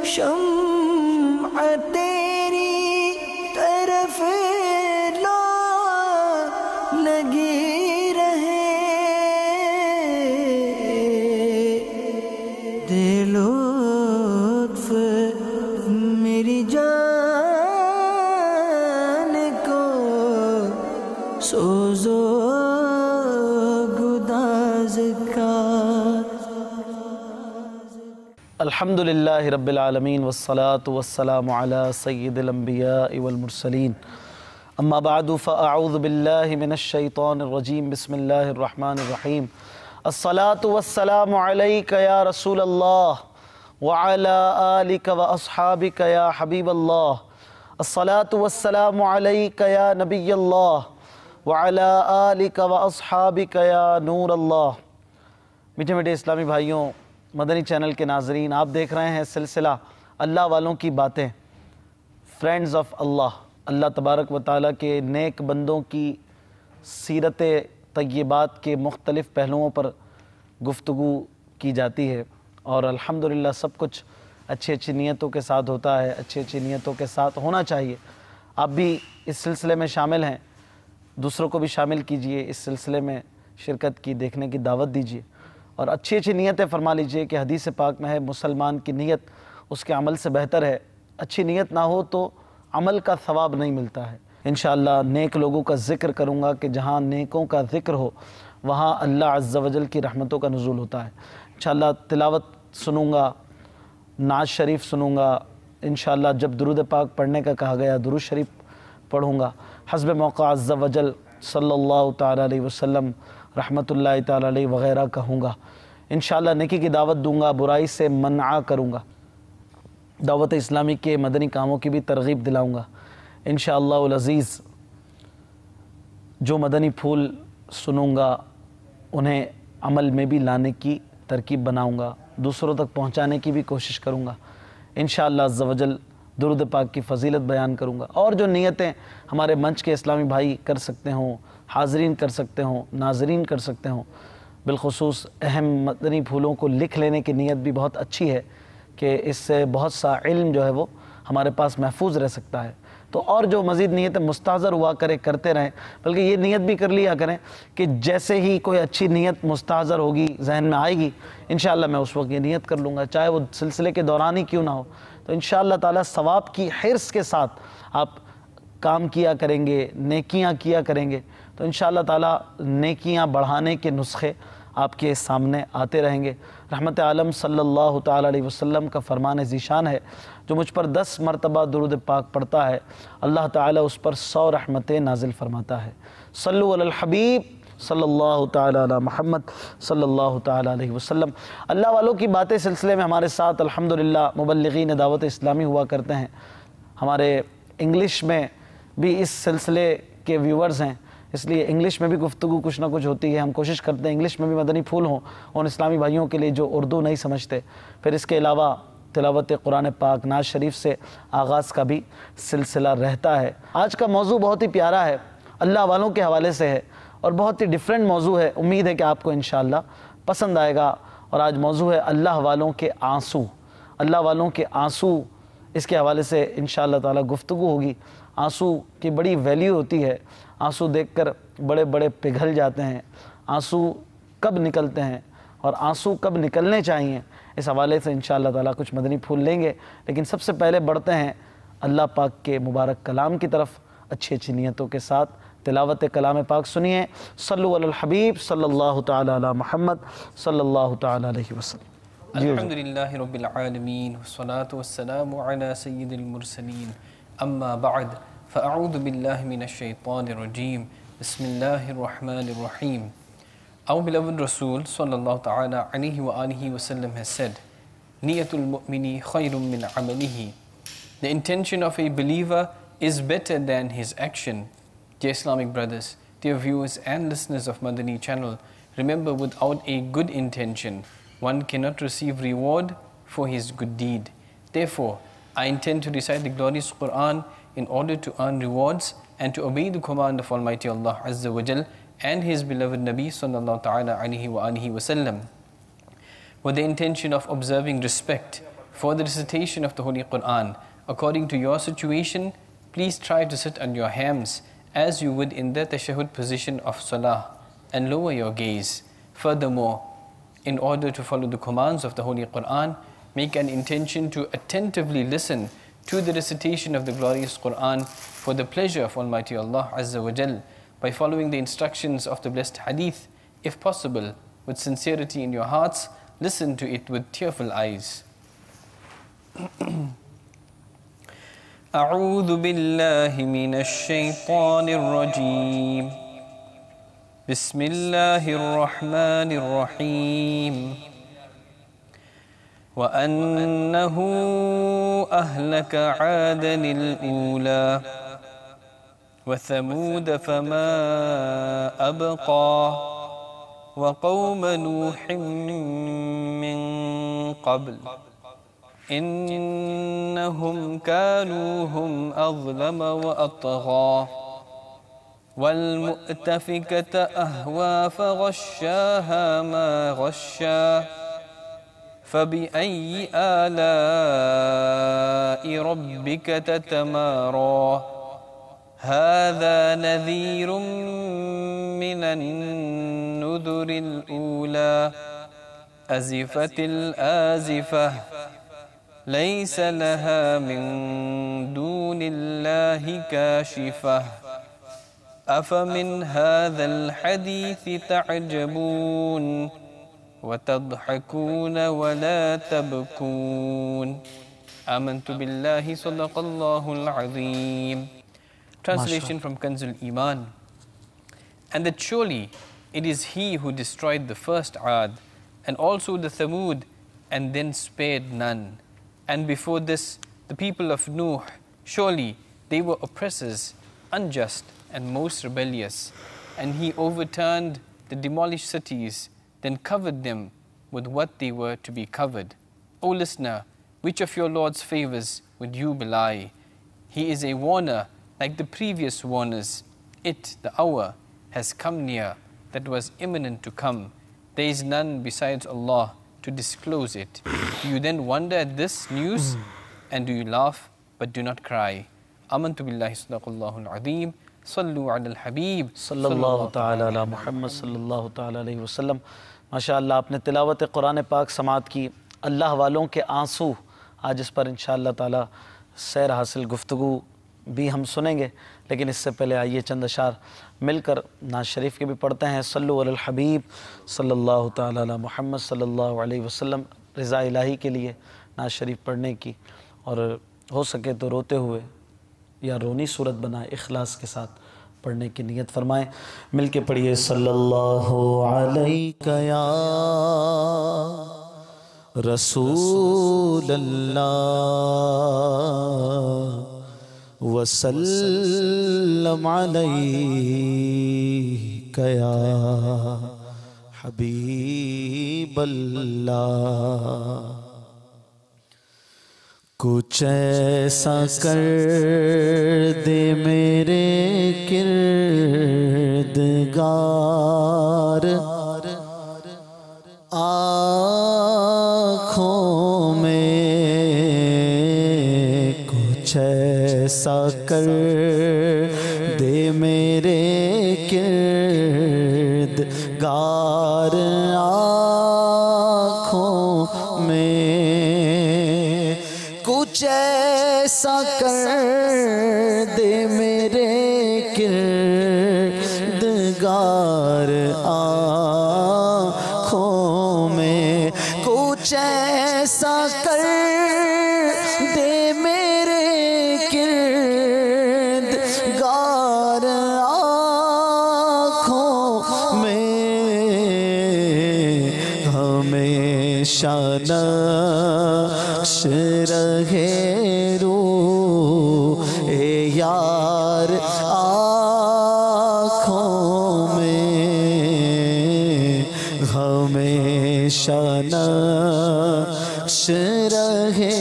شمع تیری طرف لو لگی رہے، دے لطف میری جان کو سوزو گداز کا۔ الحمدللہ رب العالمین والصلاة والسلام علی سید الانبیاء والمرسلین، اما بعد فاعوذ باللہ من الشیطان الرجیم، بسم اللہ الرحمن الرحیم۔ الصلاة والسلام علیک یا رسول اللہ وعلی آلک واصحابک یا حبیب اللہ، الصلاة والسلام علیک یا نبی اللہ وعلی آلک واصحابک یا نور اللہ۔ میٹھے میٹھے اسلامی بھائیوں، مدنی چینل کے ناظرین، آپ دیکھ رہے ہیں سلسلہ اللہ والوں کی باتیں، فرینڈز آف اللہ۔ اللہ تبارک و تعالیٰ کے نیک بندوں کی سیرت طیبات کے مختلف پہلوؤں پر گفتگو کی جاتی ہے، اور الحمدللہ سب کچھ اچھی اچھی نیتوں کے ساتھ ہوتا ہے، اچھی اچھی نیتوں کے ساتھ ہونا چاہیے۔ آپ بھی اس سلسلے میں شامل ہیں، دوسروں کو بھی شامل کیجئے، اس سلسلے میں شرکت کی، دیکھنے کی دعوت دیجئے، اور اچھی اچھی نیتیں فرما لیجئے کہ حدیث پاک میں ہے مسلمان کی نیت اس کے عمل سے بہتر ہے، اچھی نیت نہ ہو تو عمل کا ثواب نہیں ملتا ہے۔ انشاءاللہ نیک لوگوں کا ذکر کروں گا کہ جہاں نیکوں کا ذکر ہو وہاں اللہ عز و جل کی رحمتوں کا نزول ہوتا ہے۔ انشاءاللہ تلاوت سنوں گا، نعت شریف سنوں گا، انشاءاللہ جب درود پاک پڑھنے کا کہا گیا درود شریف پڑھوں گا، حسب موقع عز و جل صلی اللہ تعالیٰ علیہ وسلم رحمت اللہ تعالیٰ علیہ وغیرہ کہوں گا، انشاءاللہ نیکی کی دعوت دوں گا، برائی سے منع کروں گا، دعوت اسلامی کے مدنی کاموں کی بھی ترغیب دلاؤں گا انشاءاللہ العزیز۔ جو مدنی پھول سنوں گا انہیں عمل میں بھی لانے کی ترکیب بناؤں گا، دوسروں تک پہنچانے کی بھی کوشش کروں گا انشاءاللہ عز و جل، درود پاک کی فضیلت بیان کروں گا، اور جو نیتیں ہمارے منچ کے اسلامی بھائی کر سکتے ہوں، حاضرین کر سکتے ہوں، ناظرین کر سکتے ہوں، بالخصوص اہم مدنی پھولوں کو لکھ لینے کی نیت بھی بہت اچھی ہے کہ اس سے بہت سا علم جو ہے وہ ہمارے پاس محفوظ رہ سکتا ہے۔ تو اور جو مزید نیتیں مستحضر ہوا کرتے رہیں، بلکہ یہ نیت بھی کر لیا کریں کہ جیسے ہی کوئی اچھی نیت مستحضر ہوگی، ذہن میں آئے گی، انشاءاللہ میں اس وقت یہ نیت کر لوں گا، چاہے وہ سلسلے کے دوران ہی کیوں نہ ہو۔ تو انشاءاللہ تعالیٰ ثواب کی حرص کے ساتھ آپ کام کیا کریں گے، نیکیاں کیا کریں گے، تو انشاءاللہ تعالیٰ نیکیاں بڑھانے کے نسخے آپ کے سامنے آتے رہیں گے۔ رحمت عالم صلی اللہ تعالیٰ علیہ وسلم کا فرمان ذیشان ہے، جو مجھ پر 10 مرتبہ درود پاک پڑھتا ہے اللہ تعالیٰ اس پر 100 رحمتیں نازل فرماتا ہے۔ صلو علی الحبیب صلی اللہ تعالیٰ علی محمد صلی اللہ تعالیٰ علیہ وسلم۔ اللہ والوں کی باتیں سلسلے میں ہمارے ساتھ الحمدللہ مبلغین دعوت اسلامی ہوا کرتے ہیں، ہمارے انگلش میں بھی اس سلسلے کے ویورز ہیں، اس لیے انگلش میں بھی گفتگو کچھ نہ کچھ ہوتی ہے، ہم کوشش کرتے ہیں انگلش میں بھی مدنی پھول ہوں ان اسلامی بھائیوں کے لیے جو اردو نہیں سمجھتے۔ پھر اس کے علاوہ تلاوت قرآن پاک، نعت شریف سے آغاز کا بھی سلسلہ رہتا ہے۔ آج کا موضوع بہت ہی پیارا ہے، اللہ والوں کے حوالے سے ہے، اور بہت ہی ڈیفرنٹ موضوع ہے، امید ہے کہ آپ کو انشاءاللہ پسند آئے گا۔ اور آج موضوع ہے اللہ والوں کے آنسو، اللہ والوں کے آنسو، اس کے حوالے سے انشاءاللہ تعالی گفتگو ہوگی۔ آنسو کی بڑی ویلیو ہوتی ہے، آنسو دیکھ کر بڑے بڑے پگھل جاتے ہیں، آنسو کب نکلتے ہیں اور آنسو کب نکلنے چاہیے، اس حوالے سے انشاءاللہ تعالی کچھ مدنی پھول لیں گے، لیکن سب سے پہلے بڑھتے ہیں اللہ پاک کے مبارک کلام کی طرف اچھی اچھی نیتوں کے ساتھ۔ تلاوت کلام پاک سنیے، صلو علی الحبیب صلی اللہ تعالی علی محمد صلی اللہ تعالی علیہ وسلم۔ الحمدللہ رب العالمین والصلاة والسلام علی سید المرسلین، اما بعد فاعوذ باللہ من الشیطان الرجیم، بسم اللہ الرحمن الرحیم۔ Our beloved Rasul sallallahu ta'ala alayhi wa alihi wa sallam has said, Niyatul mu'mini khayrun min amalihi. The intention of a believer is better than his action. Dear Islamic brothers, dear viewers and listeners of Madani channel, remember, without a good intention, one cannot receive reward for his good deed. Therefore, I intend to recite the glorious Quran in order to earn rewards and to obey the command of Almighty Allah Azza wa Jal and His beloved Nabi sallallahu ta'ala alayhi wa alihi wa sallam, with the intention of observing respect for the recitation of the Holy Quran. According to your situation, please try to sit on your hams as you would in the tashahhud position of salah, and lower your gaze. Furthermore, in order to follow the commands of the Holy Quran, make an intention to attentively listen to the recitation of the glorious Quran for the pleasure of Almighty Allah Azza wa Jal, by following the instructions of the blessed hadith. If possible, with sincerity in your hearts, listen to it with tearful eyes. أعوذ بالله من الشيطان الرجيم. بسم الله الرحمن الرحيم. وأنه أهلك عادا الأولى وثمود فما أبقى وقوم نوح من قبل إنهم كانوا هم أظلم وأطغى والمؤتفكة أهوى فغشاها ما غشا فبأي آلاء ربك تتمارى هذا نذير من النذر الأولى أزفت الآزفة ليس لها من دون الله كاشفة أفمن هذا الحديث تعجبون وتضحكون ولا تبكون آمنت بالله صدق الله العظيم. Translation from Kanzul Iman. And that surely it is He who destroyed the first Aad and also the Thamud and then spared none. And before this the people of Nuh, surely they were oppressors, unjust and most rebellious. And He overturned the demolished cities, then covered them with what they were to be covered. O listener, which of your Lord's favors would you belie? He is a warner like the previous warners. It, the hour, has come near that was imminent to come. There is none besides Allah to disclose it. Do you then wonder at this news? And do you laugh but do not cry? Amantu billahi sadaqallahu al-azim. Sallu ala al-habib sallallahu ta'ala ala Muhammad sallallahu ta'ala alayhi wa sallam. ماشاءاللہ آپ نے تلاوت قرآن پاک سماعت کی. اللہ والوں کے آنسو، آج اس پر انشاءاللہ تعالی سیر حاصل گفتگو بھی ہم سنیں گے، لیکن اس سے پہلے آئیے چند اشعار مل کر نعت شریف کے بھی پڑھتے ہیں. صلو علی الحبیب صلی اللہ تعالی علی محمد صلی اللہ علیہ وسلم. رضا الہی کے لیے نعت شریف پڑھنے کی، اور ہو سکے تو روتے ہوئے یا رونی صورت بنائے اخلاص کے ساتھ پڑھنے کی نیت فرمائیں. مل کے پڑھیے. صلی اللہ علیہ یا رسول اللہ وسلم علیک یا حبیب اللہ. کچھ ایسا کر دے میرے کردگار آنکھوں میں، کچھ ایسا کر دے میرے کردگار آنکھوں میں، کچھ ایسا کر دے میرے کردگار آنکھوں میں، کچھ ایسا کر دے میرے کردگار آنکھوں میں، ہمیشہ نقش رہے روح اے یار آنکھوں میں، ہمیشہ نقش رہے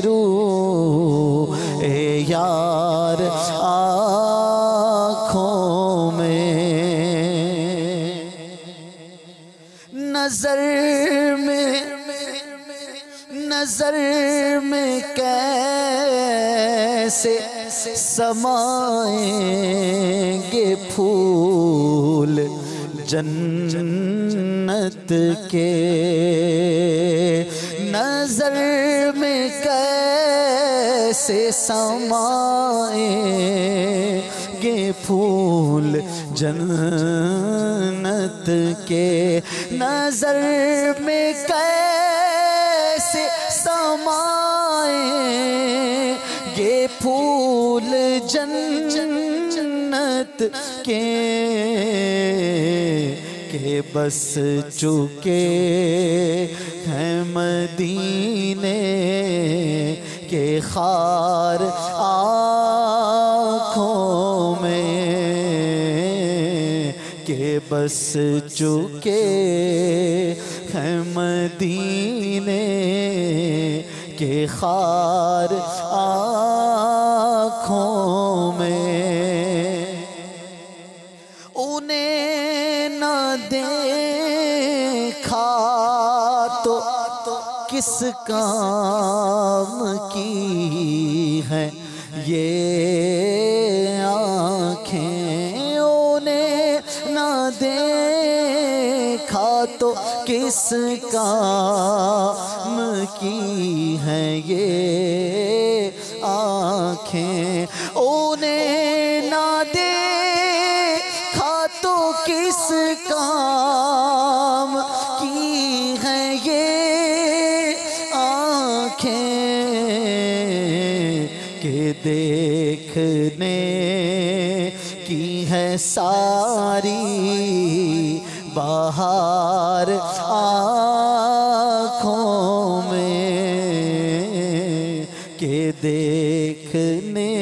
روح اے یار آنکھوں میں. نظر میں نظر میں کیسے سمائیں گے پھول جنت کے، نظر میں کیسے سمائیں گے پھول جنت کے، نظر میں کیسے سمائیں گے پھول جنت کے، کہ بس چکے ہیں مدینے کے خار آنکھوں میں، کہ بس چکے ہیں مدینے کے خار آنکھوں میں، انہیں نہ دیکھا تو کس کام کی ہے یہ آنکھیں، انہیں نہ دیکھا تو کس کام کی ہے یہ آنکھیں، انہیں نہ دیکھا تو کس کام کی ہے یہ آنکھیں، کہ دیکھنے کی ہے ساری بہار آنکھوں میں، کہ دیکھنے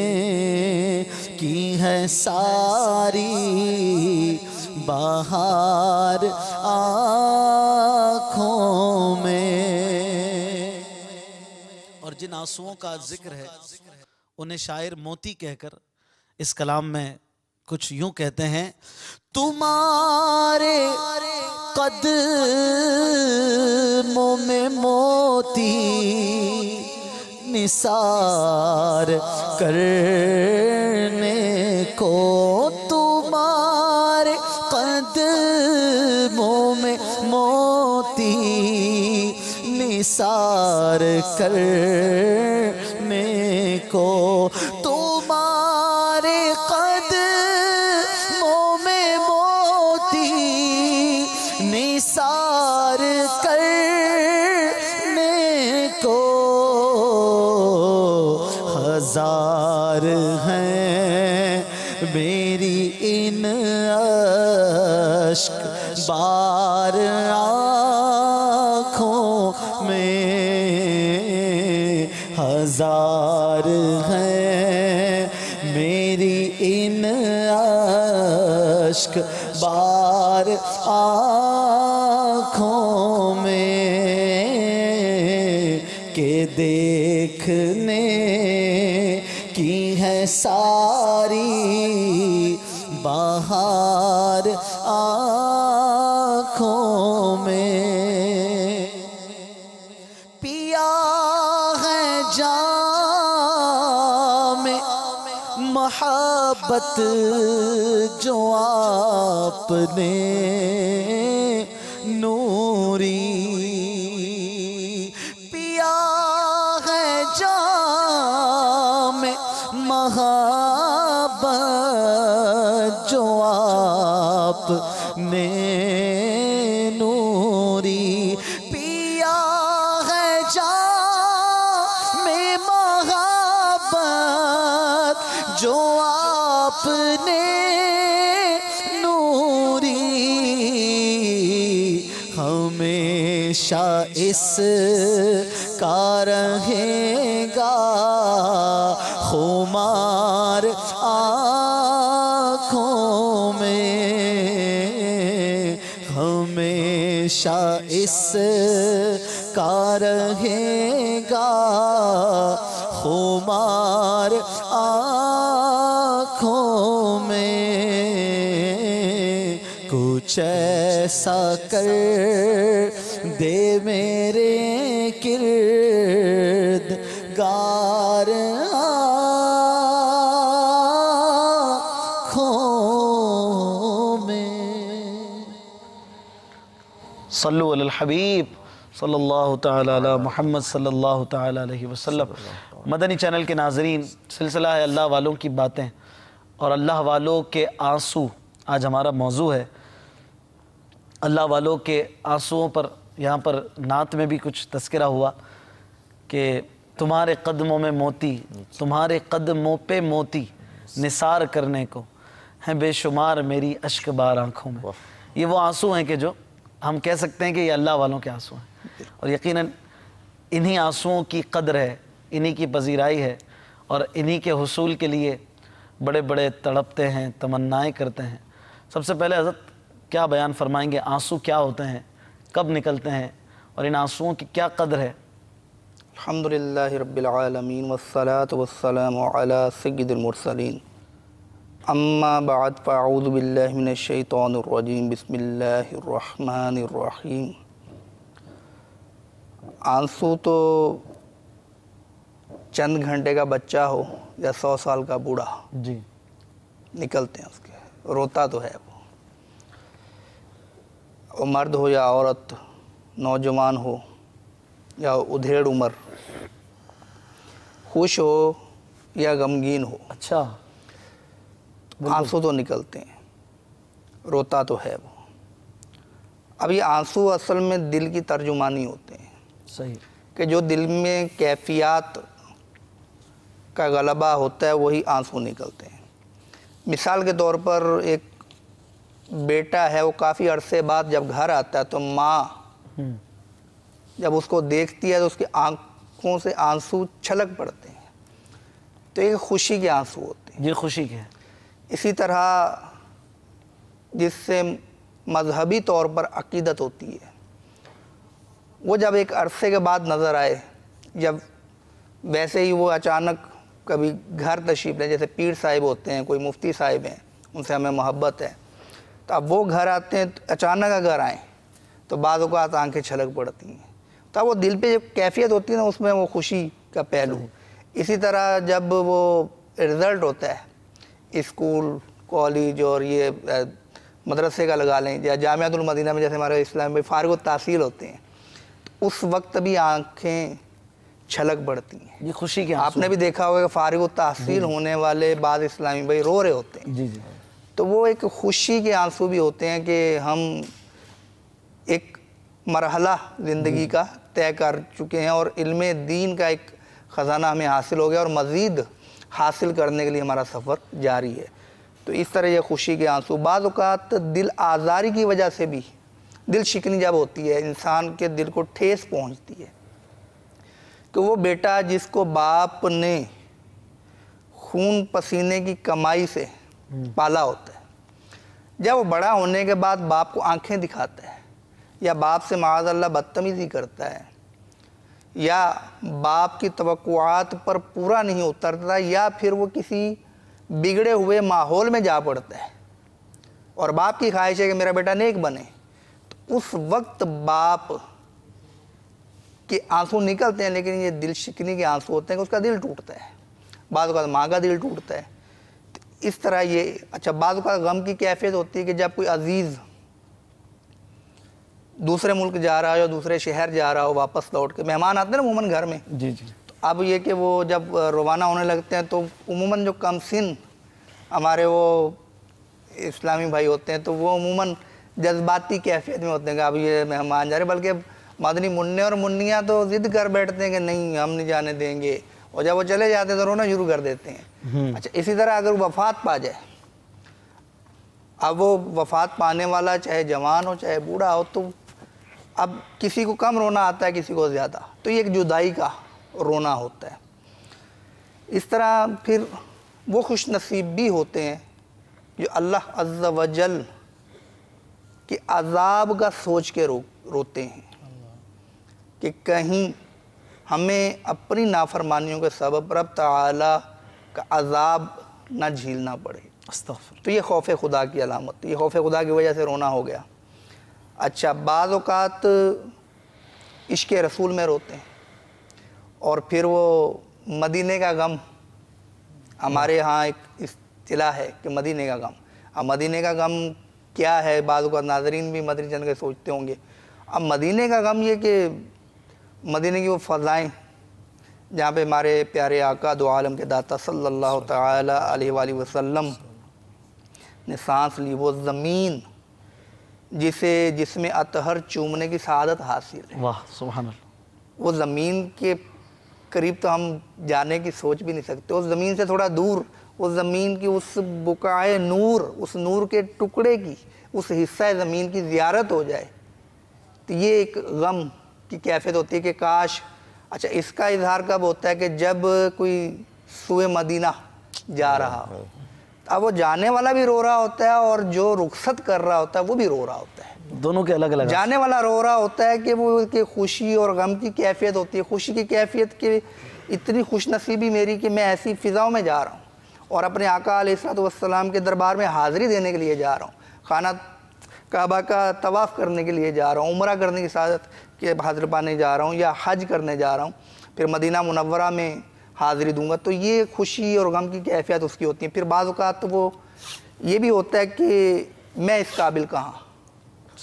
کی ہے ساری بہار آنکھوں میں۔ اور جن آنسوؤں کا ذکر ہے انہیں شاعر موتی کہہ کر اس کلام میں کچھ یوں کہتے ہیں، تمہارے قدموں میں موتی نثار کرنے کو، تمہارے قدموں میں موتی نثار کرنے کو، تمہارے قدموں میں موتی نثار کرنے کو، ہزار ہیں میری ان اشک بار آنکھوں میں، ہزار ہیں میری ان اشک بار آنکھوں میں، کہ دیکھنے کی ہے ساری بہار آنکھوں میں، پیا ہے جام محبت جو آپ نے نوری، پیا ہے جام محبت جو آپ نے نوری، پیا ہے جام محبت جو آپ نے نوری، ہمیشہ اس کا رہے گا خمار آنکھوں میں، ہمیشہ اس کا رہے گا خمار آنکھوں میں، کچھ ایسا کر دے میرے کردار گار آنکھوں میں۔ صلو علی الحبیب صلی اللہ تعالی علی محمد صلی اللہ تعالی علیہ وسلم۔ مدنی چینل کے ناظرین، سلسلہ ہے اللہ والوں کی باتیں اور اللہ والوں کے آنسو آج ہمارا موضوع ہے۔ اللہ والوں کے آنسوؤں پر یہاں پر نعت میں بھی کچھ تذکرہ ہوا کہ تمہارے قدموں میں موتی، تمہارے قدموں پہ موتی نثار کرنے کو ہیں بے شمار میری اشک بار آنکھوں میں۔ یہ وہ آنسو ہیں کہ جو ہم کہہ سکتے ہیں کہ یہ اللہ والوں کے آنسو ہیں، اور یقیناً انہی آنسوؤں کی قدر ہے، انہی کی پذیرائی ہے، اور انہی کے حصول کے لیے بڑے بڑے تڑپتے ہیں، تمنائیں کرتے ہیں۔ سب سے پہلے حضرت کیا بیان فرمائیں گے، آنسو کیا ہوتے ہیں، کب نکلتے ہیں، اور ان آنسوؤں کی کیا قدر ہے؟ الحمدللہ رب العالمین والصلاة والسلام علی سید المرسلین، اما بعد فاعوذ باللہ من الشیطان الرجیم، بسم اللہ الرحمن الرحیم۔ آنسو تو چند گھنٹے کا بچہ ہو یا 100 سال کا بوڑھا جی نکلتے ہیں اس کے، روتا تو ہے وہ مرد ہو یا عورت، نوجوان ہو یا ادھیڑ عمر، خوش ہو یا غمگین ہو، اچھا، آنسو تو نکلتے ہیں، روتا تو ہے وہ۔ اب یہ آنسو اصل میں دل کی ترجمانی ہوتے ہیں، صحیح، کہ جو دل میں کیفیات کا غلبہ ہوتا ہے وہی آنسو نکلتے ہیں۔ مثال کے طور پر ایک بیٹا ہے، وہ کافی عرصے بعد جب گھر آتا ہے تو ماں جب اس کو دیکھتی ہے تو اس کی آنکھوں سے آنسو چھلک پڑتے ہیں، تو یہ خوشی کے آنسو ہوتے ہیں۔ یہ خوشی کے ہیں۔ اسی طرح جس سے مذہبی طور پر عقیدت ہوتی ہے، وہ جب ایک عرصے کے بعد نظر آئے، جب ویسے ہی وہ اچانک کبھی گھر تشریف لیں، جیسے پیر صاحب ہوتے ہیں، کوئی مفتی صاحب ہیں، ان سے ہمیں محبت ہے، تو اب وہ گھر آتے ہیں، اچانک اگر آئیں تو بعض اوقات آنکھیں چھلک پڑتی ہیں، تو اب وہ دل پہ جو کیفیت ہوتی ہے نا، اس میں وہ خوشی کا پہلو۔ اسی طرح جب وہ رزلٹ ہوتا ہے اسکول، کالج اور یہ مدرسے کا لگا لیں، یا جامعۃ المدینہ میں جیسے ہمارے اسلام میں فارغ التحصیل ہوتے ہیں، تو اس وقت بھی آنکھیں چھلک پڑتی ہیں۔ یہ خوشی کے آپ آنسو نے بھی دیکھا ہوگا کہ فارغ التحصیل ہونے والے بعض اسلامی بھائی رو رہے ہوتے ہیں، جی جی، تو وہ ایک خوشی کے آنسو بھی ہوتے ہیں کہ ہم ایک مرحلہ زندگی کا طے کر چکے ہیں اور علم دین کا ایک خزانہ ہمیں حاصل ہو گیا، اور مزید حاصل کرنے کے لیے ہمارا سفر جاری ہے۔ تو اس طرح یہ خوشی کے آنسو۔ بعض اوقات دل آزاری کی وجہ سے بھی، دل شکنی جب ہوتی ہے، انسان کے دل کو ٹھیس پہنچتی ہے، کہ وہ بیٹا جس کو باپ نے خون پسینے کی کمائی سے پالا ہوتا ہے، جب وہ بڑا ہونے کے بعد باپ کو آنکھیں دکھاتا ہے، یا باپ سے معاذ اللہ بدتمیزی کرتا ہے، یا باپ کی توقعات پر پورا نہیں اترتا، یا پھر وہ کسی بگڑے ہوئے ماحول میں جا پڑتا ہے اور باپ کی خواہش ہے کہ میرا بیٹا نیک بنے، تو اس وقت باپ کے آنسو نکلتے ہیں، لیکن یہ دل شکنی کے آنسو ہوتے ہیں کہ اس کا دل ٹوٹتا ہے، بعض اوقات ماں کا دل ٹوٹتا ہے۔ تو اس طرح یہ بعض اوقات غم کی کیفیت ہوتی ہے کہ جب کوئی عزیز دوسرے ملک جا رہا ہو یا دوسرے شہر جا رہا ہو، واپس لوٹ کے مہمان آتے ہیں نا عموماً گھر میں، جی جی، تو اب یہ کہ وہ جب روانہ ہونے لگتے ہیں تو عموماً جو کم سن ہمارے وہ اسلامی بھائی ہوتے ہیں تو وہ عموماً جذباتی کیفیت میں ہوتے ہیں کہ اب یہ مہمان جا رہے ہیں، بلکہ مدنی منع اور منیاں تو ضد کر بیٹھتے ہیں کہ نہیں ہم نہیں جانے دیں گے، اور جب وہ چلے جاتے ہیں تو رونا شروع کر دیتے ہیں۔ اچھا، اسی طرح اگر وفات پا جائے، اب وہ وفات پانے والا چاہے جوان ہو چاہے بوڑھا ہو، تو اب کسی کو کم رونا آتا ہے کسی کو زیادہ، تو یہ ایک جدائی کا رونا ہوتا ہے۔ اس طرح پھر وہ خوش نصیب بھی ہوتے ہیں جو اللہ عز و جل کے عذاب کا سوچ کے روتے ہیں کہ کہیں ہمیں اپنی نافرمانیوں کے سبب رب تعالی کا عذاب نہ جھیلنا پڑے۔ استغفر۔ تو یہ خوف خدا کی علامت، یہ خوف خدا کی وجہ سے رونا ہو گیا۔ اچھا، بعض اوقات عشق رسول میں روتے ہیں، اور پھر وہ مدینے کا غم، ہمارے ہاں ایک اصطلاح ہے کہ مدینے کا غم. اب مدینے کا غم کیا ہے، بعض اوقات ناظرین بھی مدنی چینل کے سوچتے ہوں گے. اب مدینے کا غم یہ کہ مدینے کی وہ فضائیں جہاں پہ ہمارے پیارے آقا دو عالم کے داتا صلی اللہ تعالی علیہ وآلہ وسلم نے سانس لی، وہ زمین جس میں اطہر چومنے کی سعادت حاصل ہے. واہ سبحان اللہ. وہ زمین کے قریب تو ہم جانے کی سوچ بھی نہیں سکتے. اس زمین سے تھوڑا دور اس زمین کی اس بقعۂ نور، اس نور کے ٹکڑے کی، اس حصہ زمین کی زیارت ہو جائے تو یہ ایک غم کی کیفیت ہوتی ہے کہ کاش. اچھا اس کا اظہار کب ہوتا ہے کہ جب کوئی سوئے مدینہ جا رہا ہو، اب وہ جانے والا بھی رو رہا ہوتا ہے اور جو رخصت کر رہا ہوتا ہے وہ بھی رو رہا ہوتا ہے. دونوں کے الگ الگ. جانے والا رو رہا ہوتا ہے کہ وہ کہ خوشی اور غم کی کیفیت ہوتی ہے. خوشی کی کیفیت کہ اتنی خوش نصیبی میری کہ میں ایسی فضاؤں میں جا رہا ہوں اور اپنے آقا علیہ الصلوۃ والسلام کے دربار میں حاضری دینے کے لیے جا رہا ہوں، خانہ کعبہ کا طواف کرنے کے لیے جا رہا ہوں، عمرہ کرنے کی سعادت کے حاضر پانے جا رہا ہوں یا حج کرنے جا رہا ہوں، پھر مدینہ منورہ میں حاضری دوں گا. تو یہ خوشی اور غم کی کیفیت اس کی ہوتی ہیں. پھر بعض اوقات وہ یہ بھی ہوتا ہے کہ میں اس قابل کہاں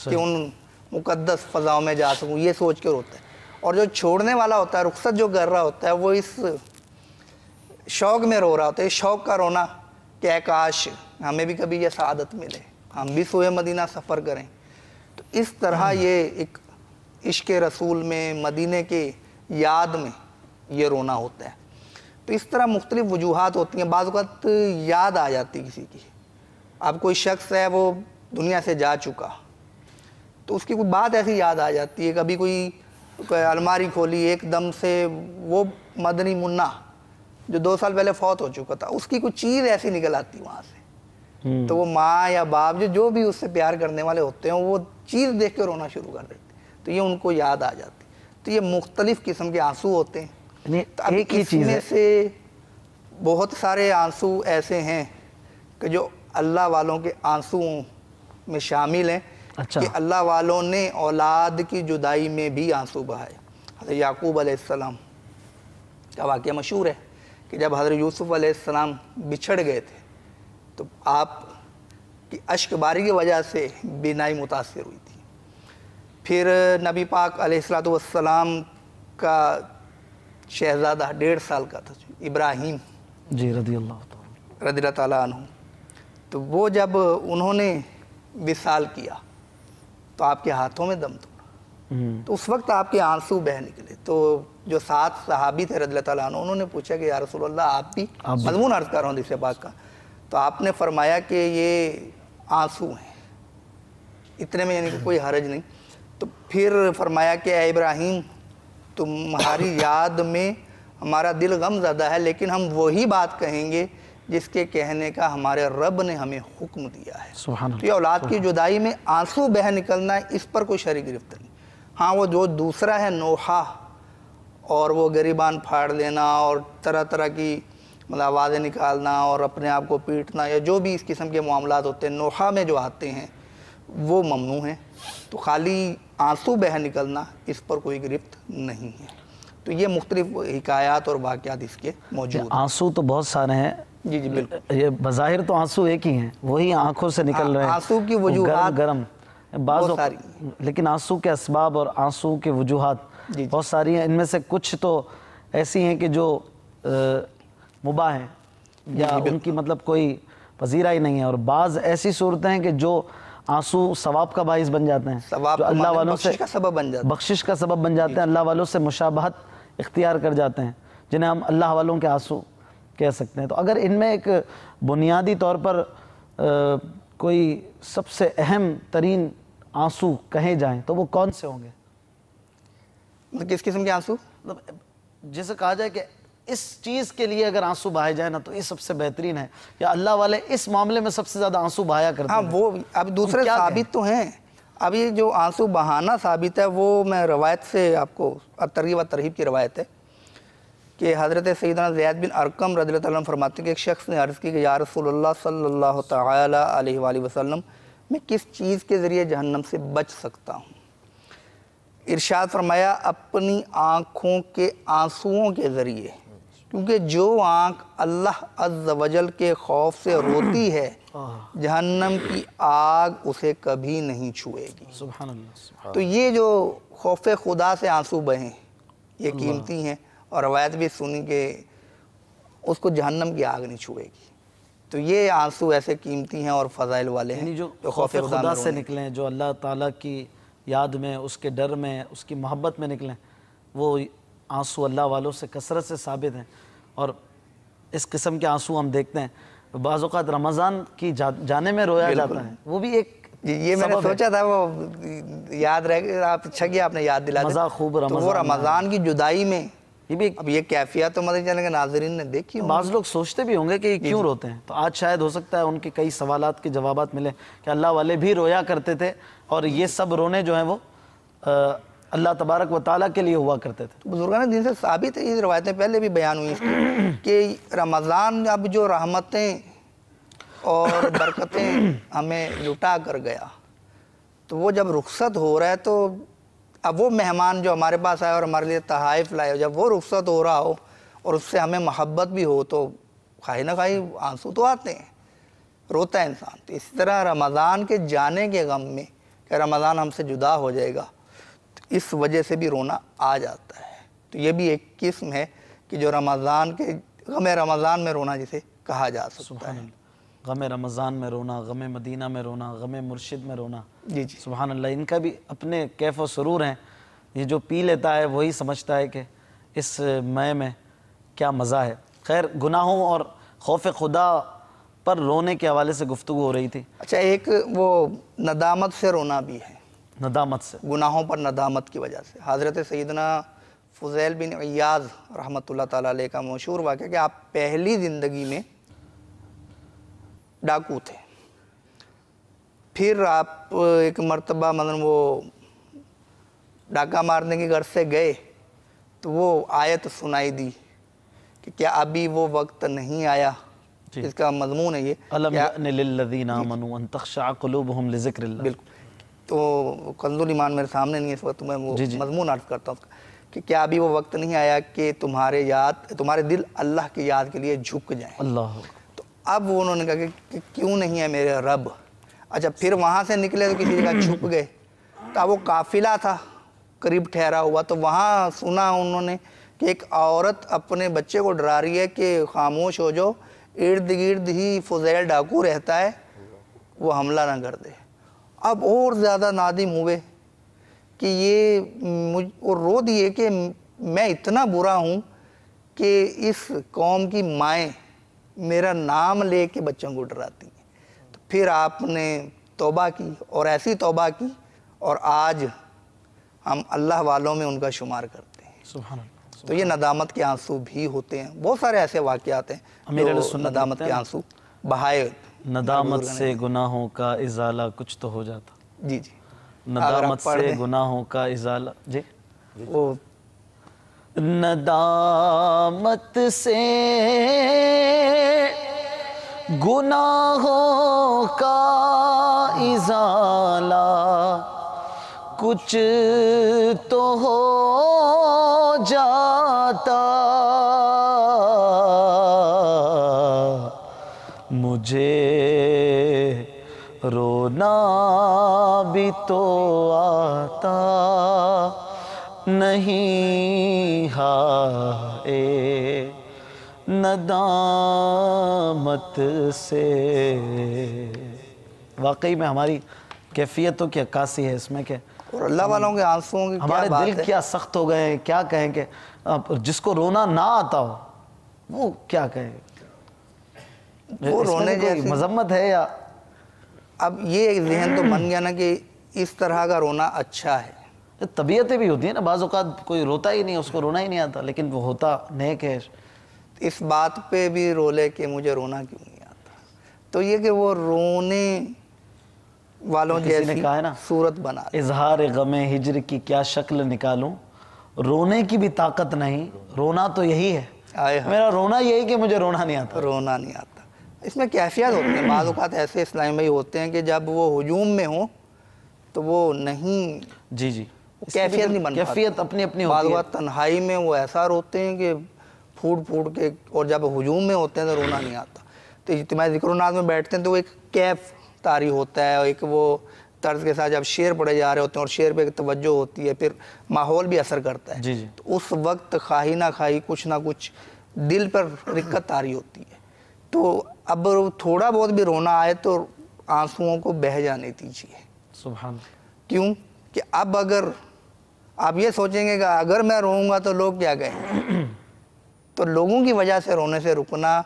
کہ ان مقدس فضاؤں میں جا سکوں، یہ سوچ کر ہوتا ہے. اور جو چھوڑنے والا ہوتا ہے، رخصت جو کر رہا ہوتا ہے، وہ اس شوق میں رو رہا ہوتا ہے. اس شوق کا رونا کہ اے کاش ہمیں بھی کبھی یہ سعادت ملے، ہم بھی سوئے مدینہ سفر کریں. تو اس طرح یہ ایک عشق رسول میں، مدینے کے یاد میں یہ رونا ہوتا ہے. تو اس طرح مختلف وجوہات ہوتی ہیں. بعض اوقات یاد آ جاتی کسی کی. اب کوئی شخص ہے وہ دنیا سے جا چکا تو اس کی کوئی بات ایسی یاد آ جاتی ہے. کبھی کوئی الماری کھولی، ایک دم سے وہ مدنی منا جو 2 سال پہلے فوت ہو چکا تھا، اس کی کوئی چیز ایسی نکل آتی وہاں سے. تو وہ ماں یا باپ جو بھی اس سے پیار کرنے والے ہوتے ہیں وہ چیز دیکھ کے رونا شروع کر دیتے، تو یہ ان کو یاد آ جاتی. تو یہ مختلف قسم کے آنسو ہوتے ہیں. ایک ہی چیز میں سے بہت سارے آنسو ایسے ہیں کہ جو اللہ والوں کے آنسوؤں میں شامل ہیں. اچھا. کہ اللہ والوں نے اولاد کی جدائی میں بھی آنسو بہائے. حضرت یعقوب علیہ السلام کا واقعہ مشہور ہے کہ جب حضرت یوسف علیہ السلام بچھڑ گئے تھے تو آپ کی اشک باری کی وجہ سے بینائی متاثر ہوئی تھی. پھر نبی پاک علیہ الصلوۃ والسلام کا شہزادہ 1.5 سال کا تھا ابراہیم جی رضی اللہ تعالیٰ عنہ، تو وہ جب انہوں نے وصال کیا تو آپ کے ہاتھوں میں دم توڑا، تو اس وقت آپ کے آنسو بہہ نکلے. تو جو 7 صحابی تھے رضی اللہ تعالیٰ عنہ، انہوں نے پوچھا کہ یا رسول اللہ آپ بھی، مضمون عرض کر رہا ہوں حدیث پاک کا، تو آپ نے فرمایا کہ یہ آنسو ہیں، اتنے میں یعنی کہ کوئی حرج نہیں. تو پھر فرمایا کہ اے ابراہیم تمہاری یاد میں ہمارا دل غم زدہ ہے، لیکن ہم وہی بات کہیں گے جس کے کہنے کا ہمارے رب نے ہمیں حکم دیا ہے. سبحان اللہ. تو یہ اولاد کی جدائی میں آنسو بہہ نکلنا ہے، اس پر کوئی شرعی گرفت نہیں. ہاں وہ جو دوسرا ہے نوحہ اور وہ گریبان پھاڑ دینا اور طرح طرح کی مطلب آوازیں نکالنا اور اپنے آپ کو پیٹنا یا جو بھی اس قسم کے معاملات ہوتے ہیں نوحہ میں جو آتے ہیں وہ ممنوع ہیں. تو خالی آنسو بہہ نکلنا اس پر کوئی گرفت نہیں ہے. تو یہ مختلف حکایات اور واقعات اس کے موجود ہیں. آنسو تو بہت سارے ہیں. جی جی بالکل. یہ بظاہر تو آنسو ایک ہی ہیں، وہی آنکھوں سے نکل رہے ہیں. آنسو کی وجوہات گرم بعض ساری، لیکن آنسو کے اسباب اور آنسو کے وجوہات بہت ساری ہیں. ان میں سے کچھ تو ایسی ہیں کہ جو مباح ہیں یا ان کی مطلب کوئی پذیرہ ہی نہیں ہے، اور بعض ایسی صورتیں ہیں کہ جو آنسو ثواب کا باعث بن جاتے ہیں، جو اللہ والوں سے بخشش کا سبب بن جاتے ہیں، بخشش کا سبب بن جاتے ہیں، اللہ والوں سے مشابہت اختیار کر جاتے ہیں، جنہیں ہم اللہ والوں کے آنسو کہہ سکتے ہیں. تو اگر ان میں ایک بنیادی طور پر کوئی سب سے اہم ترین آنسو کہے جائیں تو وہ کون سے ہوں گے؟ مطلب کس قسم کے آنسو؟ مطلب جیسے کہا جائے کہ اس چیز کے لیے اگر آنسو بہائے جائیں نا تو یہ سب سے بہترین ہے، یا اللہ والے اس معاملے میں سب سے زیادہ آنسو بہایا کرتے ہیں. ہاں وہ اب دوسرے ثابت تو ہیں. اب یہ جو آنسو بہانا ثابت ہے وہ میں روایت سے آپ کو ترغیب و ترہیب کی روایت ہے کہ حضرت سیدنا زید بن ارقم رضی اللہ عنہ فرماتے ہیں کہ ایک شخص نے عرض کی کہ یا رسول اللہ صلی اللہ تعالی علیہ وآلہ وسلم میں کس چیز کے ذریعے جہنم سے بچ سکتا ہوں؟ ارشاد فرمایا اپنی آنکھوں کے آنسوؤں کے ذریعے، کیونکہ جو آنکھ اللہ عز و جل کے خوف سے روتی ہے جہنم کی آگ اسے کبھی نہیں چھوئے گی۔ سبحان اللہ۔ تو یہ جو خوف خدا سے آنسو بہیں یہ قیمتی ہیں، اور روایت بھی سنی کہ اس کو جہنم کی آگ نہیں چھوئے گی۔ تو یہ آنسو ایسے قیمتی ہیں اور فضائل والے ہیں یعنی جو خوف خدا سے نکلیں، جو اللہ تعالیٰ کی یاد میں، اس کے ڈر میں، اس کی محبت میں نکلیں، وہ آنسو اللہ والوں سے کثرت سے ثابت ہیں۔ اور اس قسم کے آنسو ہم دیکھتے ہیں بعض اوقات رمضان کی جانے میں رویا جاتا ہے، وہ بھی ایک یہ میں نے سوچا تھا، وہ یاد رہ گیا، آپ اچھا کیا آپ نے یاد دلا مزہ خوب تو وہ رمضان کی جدائی میں یہ بھی اب یہ کیفیت تو مدنی چینل کے ناظرین نے دیکھی ہوں۔ بعض لوگ سوچتے بھی ہوں گے کہ یہ کیوں روتے ہیں، تو آج شاید ہو سکتا ہے ان کے کئی سوالات کے جوابات ملیں کہ اللہ والے بھی رویا کرتے تھے، اور یہ سب رونے جو ہیں وہ اللہ تبارک و تعالیٰ کے لیے ہوا کرتے تھے۔ بزرگان دین سے ثابت ہے، یہ روایتیں پہلے بھی بیان ہوئی کہ رمضان اب جو رحمتیں اور برکتیں ہمیں لٹا کر گیا، تو وہ جب رخصت ہو رہا ہے تو اب وہ مہمان جو ہمارے پاس آئے اور ہمارے لیے تحائف لائے، جب وہ رخصت ہو رہا ہو اور اس سے ہمیں محبت بھی ہو تو خواہ نہ خواہ آنسو تو آتے ہیں، روتا ہے انسان۔ تو اسی طرح رمضان کے جانے کے غم میں کہ رمضان ہم سے جدا ہو جائے گا، اس وجہ سے بھی رونا آ جاتا ہے۔ تو یہ بھی ایک قسم ہے کہ جو رمضان کے غم رمضان میں رونا جسے کہا جا سکتا ہے۔ غم رمضان میں رونا، غم مدینہ میں رونا، غم مرشد میں رونا، جی جی سبحان اللہ، ان کا بھی اپنے کیف و سرور ہیں۔ یہ جو پی لیتا ہے وہی سمجھتا ہے کہ اس مے میں کیا مزہ ہے۔ خیر، گناہوں اور خوف خدا پر رونے کے حوالے سے گفتگو ہو رہی تھی۔ اچھا، ایک وہ ندامت سے رونا بھی ہے، ندامت سے، گناہوں پر ندامت کی وجہ سے۔ حضرت سیدنا فضیل بن عیاض رحمۃ اللہ تعالیٰ علیہ کا مشہور واقعہ کہ آپ پہلی زندگی میں ڈاکو تھے، پھر آپ ایک مرتبہ مثلا وہ ڈاکہ مارنے کے گھر سے گئے تو وہ آیت سنائی دی کہ کیا ابھی وہ وقت نہیں آیا، اس کا مضمون ہے یہ الم یأن للذین آمنوا ان تخشع قلوبہم لذکر اللہ۔ بالکل، تو کنز الایمان میرے سامنے نہیں ہے اس وقت، میں وہ مضمون عرض کرتا ہوں کہ کیا ابھی وہ وقت نہیں آیا کہ تمہارے دل اللہ کی یاد کے لیے جھک جائیں۔ اللہ، تو اب انہوں نے کہا کہ کیوں نہیں ہے میرے رب۔ اچھا، پھر وہاں سے نکلے تو کسی جگہ چھپ گئے، تو اب وہ قافلہ تھا قریب ٹھہرا ہوا، تو وہاں سنا انہوں نے کہ ایک عورت اپنے بچے کو ڈرا رہی ہے کہ خاموش ہو جاؤ، ارد گرد ہی فضیل ڈاکو رہتا ہے، وہ حملہ نہ کر دے۔ اب اور زیادہ نادم ہوئے کہ یہ اور رو دیے کہ میں اتنا برا ہوں کہ اس قوم کی مائیں میرا نام لے کے بچوں کو ڈراتی ہیں۔ تو پھر آپ نے توبہ کی اور ایسی توبہ کی، اور آج ہم اللہ والوں میں ان کا شمار کرتے ہیں۔ سبحان اللہ۔ تو یہ ندامت کے آنسو بھی ہوتے ہیں، بہت سارے ایسے واقعات ہیں جو ندامت کے آنسو بہائے۔ ندامت سے گناہوں کا ازالہ کچھ تو ہو جاتا۔ جی جی، ندامت سے گناہوں کا ازالہ، جی، وہ ندامت سے گناہوں کا ازالہ کچھ تو ہو جاتا، مجھے رونا بھی تو آتا نہیں ہائے ندامت سے۔ واقعی میں ہماری کیفیتوں کی عکاسی ہے اس میں کہ اور اللہ والوں کے آنسوؤں کی ہمارے دل کیا سخت ہو گئے ہیں، کیا کہیں کہ جس کو رونا نہ آتا ہو وہ کیا کہے، وہ رونے جیسی مذمت ہے یا اب یہ ایک ذہن تو بن گیا نا کہ اس طرح کا رونا اچھا ہے۔ طبیعتیں بھی ہوتی ہیں نا، بعض اوقات کوئی روتا ہی نہیں، اس کو رونا ہی نہیں آتا، لیکن وہ ہوتا نیک ہے۔ اس بات پہ بھی رو لے کہ مجھے رونا کیوں نہیں آتا، تو یہ کہ وہ رونے والوں جیسی صورت بنا لے۔ اظہار غم ہجر کی کیا شکل نکالوں، رونے کی بھی طاقت نہیں، رونا تو یہی ہے، میرا رونا یہی کہ مجھے رونا نہیں آتا، رونا نہیں آتا۔ اس میں کیفیت ہوتی ہیں، بعض اوقات ایسے اسلامی بھائی ہوتے ہیں کہ جب وہ ہجوم میں ہوں تو وہ نہیں جی جی کیفیت نہیں بن پاتی. کیفیت اپنی اپنی بعض ہوتی ہے. اوقات تنہائی میں وہ ایسا روتے ہیں کہ پھوٹ پھوٹ کے, اور جب ہجوم میں ہوتے ہیں تو رونا نہیں آتا. تو اجتماعی ذکر و ناز میں بیٹھتے ہیں تو وہ ایک کیف طاری ہوتا ہے, اور ایک وہ طرز کے ساتھ جب شعر پڑھے جا رہے ہوتے ہیں اور شعر پہ ایک توجہ ہوتی ہے, پھر ماحول بھی اثر کرتا ہے. جی جی. تو اس وقت خواہی نہ خواہی کچھ نہ کچھ دل پر رقت طاری ہوتی ہے. تو اب تھوڑا بہت بھی رونا آئے تو آنسوؤں کو بہہ جانے دیجیے. سبحان. کیوں کہ اب اگر آپ یہ سوچیں گے کہ اگر میں روؤں گا تو لوگ کیا کہیں گے, تو لوگوں کی وجہ سے رونے سے رکنا,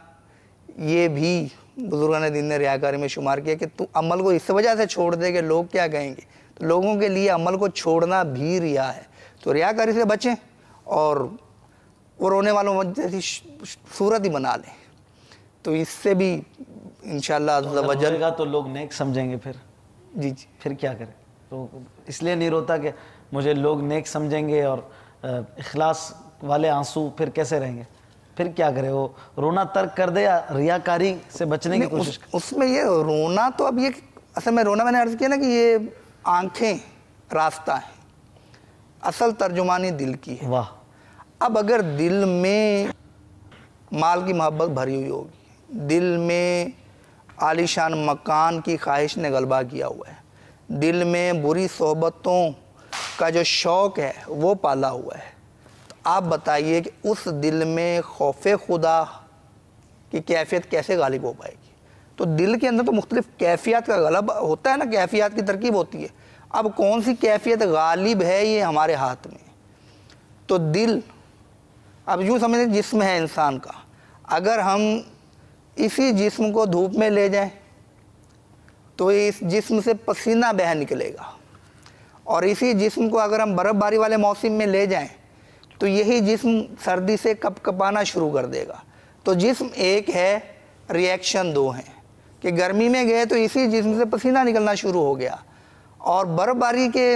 یہ بھی بزرگان دین نے ریاکاری میں شمار کیا کہ تو عمل کو اس وجہ سے چھوڑ دے کہ لوگ کیا کہیں گے. تو لوگوں کے لیے عمل کو چھوڑنا بھی ریا ہے. تو ریاکاری سے بچیں اور وہ رونے والوں جیسی صورت ہی بنا لیں, تو اس سے بھی انشاءاللہ عز و جل گا تو لوگ نیک سمجھیں گے. پھر جی جی پھر کیا کریں؟ تو اس لیے نہیں روتا کہ مجھے لوگ نیک سمجھیں گے, اور اخلاص والے آنسو پھر کیسے رہیں گے؟ پھر کیا کرے؟ وہ رونا ترک کر دے یا ریاکاری سے بچنے کی کوشش کرے؟ اس میں یہ رونا تو اب یہ اصل میں رونا, میں نے عرض کیا نا کہ یہ آنکھیں راستہ ہیں, اصل ترجمانی دل کی ہے. واہ. اب اگر دل میں مال کی محبت بھری ہوئی ہوگی, دل میں عالی شان مکان کی خواہش نے غلبہ کیا ہوا ہے, دل میں بری صحبتوں کا جو شوق ہے وہ پالا ہوا ہے, تو آپ بتائیے کہ اس دل میں خوف خدا کی کیفیت کیسے غالب ہو پائے گی؟ تو دل کے اندر تو مختلف کیفیات کا غلبہ ہوتا ہے نا, کیفیات کی ترکیب ہوتی ہے. اب کون سی کیفیت غالب ہے یہ ہمارے ہاتھ میں. تو دل اب یوں سمجھیں جسم ہے انسان کا, اگر ہم اسی جسم کو دھوپ میں لے جائیں تو اس جسم سے پسینہ بہہ نکلے گا, اور اسی جسم کو اگر ہم برف باری والے موسم میں لے جائیں تو یہی جسم سردی سے کپ کپانا شروع کر دے گا. تو جسم ایک ہے, ریئیکشن دو ہیں, کہ گرمی میں گئے تو اسی جسم سے پسینہ نکلنا شروع ہو گیا, اور برف باری کے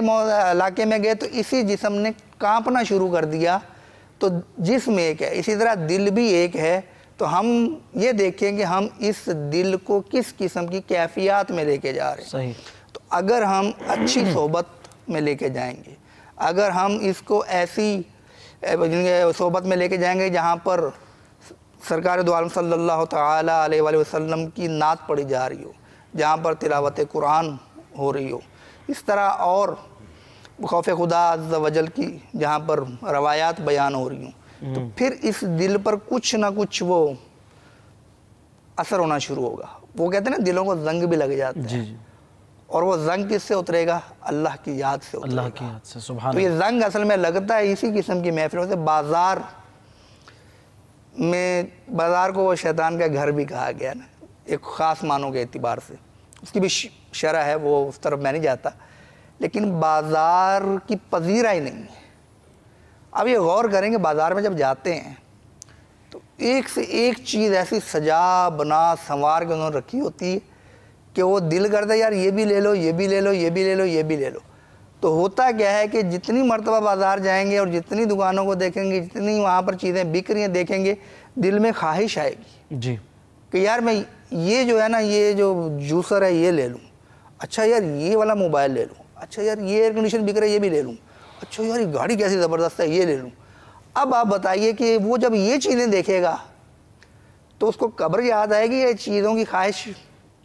علاقے میں گئے تو اسی جسم نے کانپنا شروع کر دیا. تو جسم ایک ہے, اسی طرح دل بھی ایک ہے. تو ہم یہ دیکھیں کہ ہم اس دل کو کس قسم کی کیفیات میں لے کے جا رہے ہیں. صحیح. تو اگر ہم اچھی صحبت میں لے کے جائیں گے, اگر ہم اس کو ایسی صحبت میں لے کے جائیں گے جہاں پر سرکار دو عالم صلی اللہ تعالی علیہ وآلہ وسلم کی نعت پڑھی جا رہی ہو, جہاں پر تلاوت قرآن ہو رہی ہو, اس طرح اور خوف خدا عز و جل کی جہاں پر روایات بیان ہو رہی ہوں, تو پھر اس دل پر کچھ نہ کچھ وہ اثر ہونا شروع ہوگا. وہ کہتے ہیں نا دلوں کو زنگ بھی لگ جاتا ہے. جی جی. اور وہ زنگ کس سے اترے گا؟ اللہ کی یاد سے اترے گا. اللہ کی یاد سے. سبحان. تو یہ زنگ اصل میں لگتا ہے اسی قسم کی محفلوں سے. بازار میں, بازار کو وہ شیطان کا گھر بھی کہا گیا نا, ایک خاص معنوں کے اعتبار سے. اس کی بھی شرح ہے, وہ اس طرف میں نہیں جاتا, لیکن بازار کی پذیرہ ہی نہیں ہے. اب یہ غور کریں کہ بازار میں جب جاتے ہیں تو ایک سے ایک چیز ایسی سجا بنا سنوار کے انہوں نے رکھی ہوتی ہے کہ وہ دل کرتا ہے یار یہ بھی لے لو, یہ بھی لے لو, یہ بھی لے لو, یہ بھی لے لو. تو ہوتا کیا ہے کہ جتنی مرتبہ بازار جائیں گے اور جتنی دکانوں کو دیکھیں گے, جتنی وہاں پر چیزیں بک رہی ہیں دیکھیں گے, دل میں خواہش آئے گی جی کہ یار میں یہ جو ہے نا, یہ جو جوسر ہے یہ لے لوں, اچھا یار یہ والا موبائل لے لوں, اچھا یار یہ ایئر کنڈیشن بک رہا ہے یہ بھی لے لوں, اچھا یار یہ گاڑی کیسی زبردست ہے یہ لے لوں. اب آپ بتائیے کہ وہ جب یہ چیزیں دیکھے گا تو اس کو قبر یاد آئے گی, یہ چیزوں کی خواہش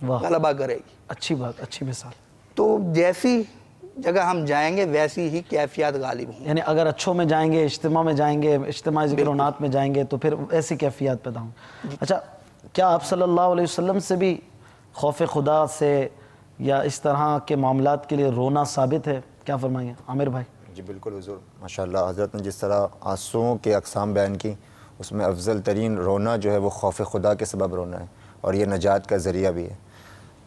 غلبہ کرے گی. اچھی بات, اچھی مثال. تو جیسی جگہ ہم جائیں گے ویسی ہی کیفیات غالب ہوں. یعنی اگر اچھوں میں جائیں گے, اجتماع میں جائیں گے, اجتماع ذکر و نعت میں جائیں گے تو پھر ایسی کیفیات پیدا ہوں. اچھا, کیا آپ صلی اللہ علیہ وسلم سے بھی خوف خدا سے یا اس طرح کے معاملات کے لیے رونا ثابت ہے؟ کیا فرمائیں گے عامر بھائی؟ جی بالکل حضور, ماشاءاللہ. حضرت نے جس طرح آنسوؤں کے اقسام بیان کی, اس میں افضل ترین رونا جو ہے وہ خوف خدا کے سبب رونا ہے, اور یہ نجات کا ذریعہ بھی ہے.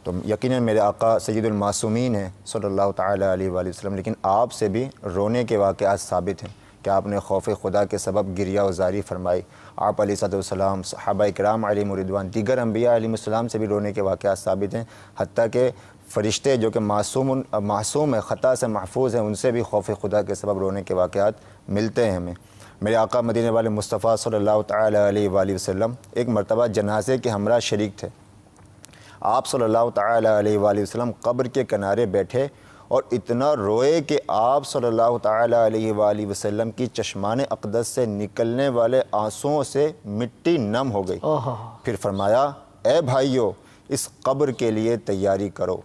تو یقیناً میرے آقا سید المعصومین ہیں صلی اللہ تعالی علیہ وآلہ وسلم, لیکن آپ سے بھی رونے کے واقعات ثابت ہیں کہ آپ نے خوف خدا کے سبب گریہ و زاری فرمائی. آپ علیہ السلام, صحابہ کرام علیہم رضوان, دیگر انبیاء علیہ السلام سے بھی رونے کے واقعات ثابت ہیں. حتیٰ کہ فرشتے جو کہ معصوم ہیں, خطا سے محفوظ ہیں, ان سے بھی خوف خدا کے سبب رونے کے واقعات ملتے ہیں ہمیں. میرے آقا مدینے والے مصطفیٰ صلی اللہ تعالی علیہ وآلہ وسلم ایک مرتبہ جنازے کے ہمراہ شریک تھے. آپ صلی اللہ تعالی علیہ وآلہ وسلم قبر کے کنارے بیٹھے اور اتنا روئے کہ آپ صلی اللہ تعالیٰ علیہ وآلہ وسلم کی چشمان اقدس سے نکلنے والے آنسوؤں سے مٹی نم ہو گئی۔ پھر فرمایا اے بھائیو اس قبر کے لیے تیاری کرو۔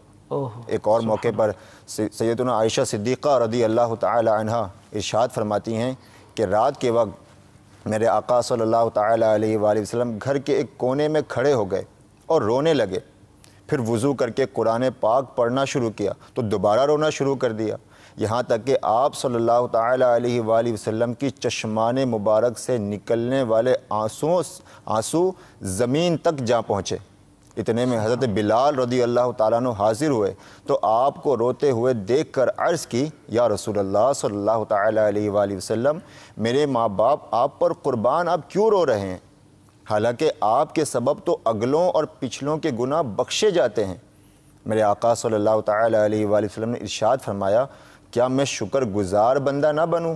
ایک اور موقع پر سیدتنا عائشہ صدیقہ رضی اللہ تعالی عنہا ارشاد فرماتی ہیں کہ رات کے وقت میرے آقا صلی اللہ تعالی علیہ وآلہ وسلم گھر کے ایک کونے میں کھڑے ہو گئے اور رونے لگے۔ پھر وضو کر کے قرآن پاک پڑھنا شروع کیا تو دوبارہ رونا شروع کر دیا، یہاں تک کہ آپ صلی اللہ تعالی علیہ وآلہ وسلم کی چشمان مبارک سے نکلنے والے آنسو زمین تک جا پہنچے۔ اتنے میں حضرت بلال رضی اللہ تعالیٰ عنہ حاضر ہوئے تو آپ کو روتے ہوئے دیکھ کر عرض کی یا رسول اللہ صلی اللہ تعالی علیہ وآلہ وسلم میرے ماں باپ آپ پر قربان، آپ کیوں رو رہے ہیں؟ حالانکہ آپ کے سبب تو اگلوں اور پچھلوں کے گناہ بخشے جاتے ہیں۔ میرے آقا صلی اللہ تعالی علیہ وآلہ وسلم نے ارشاد فرمایا کیا میں شکر گزار بندہ نہ بنوں؟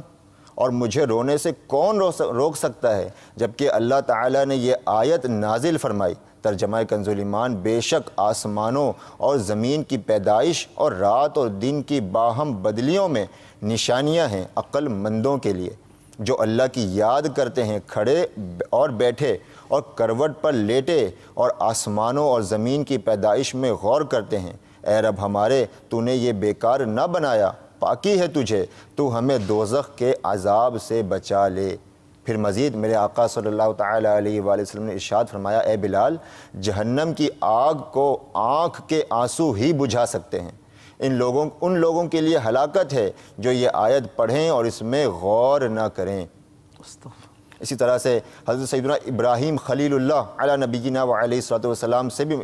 اور مجھے رونے سے کون روک سکتا ہے؟ جبکہ اللہ تعالیٰ نے یہ آیت نازل فرمائی۔ ترجمہ کنز الایمان بے شک آسمانوں اور زمین کی پیدائش اور رات اور دن کی باہم بدلیوں میں نشانیاں ہیں عقل مندوں کے لیے، جو اللہ کی یاد کرتے ہیں کھڑے اور بیٹھے اور کروٹ پر لیٹے، اور آسمانوں اور زمین کی پیدائش میں غور کرتے ہیں۔ اے رب ہمارے، تو نے یہ بیکار نہ بنایا، پاکی ہے تجھے، تو ہمیں دوزخ کے عذاب سے بچا لے۔ پھر مزید میرے آقا صلی اللہ تعالی علیہ وآلہ وسلم نے ارشاد فرمایا اے بلال جہنم کی آگ کو آنکھ کے آنسو ہی بجھا سکتے ہیں۔ ان لوگوں کے لیے ہلاکت ہے جو یہ آیت پڑھیں اور اس میں غور نہ کریں۔ اسی طرح سے حضرت سیدنا ابراہیم خلیل اللہ علی نبینا و علیہ الصلوۃ والسلام سے بھی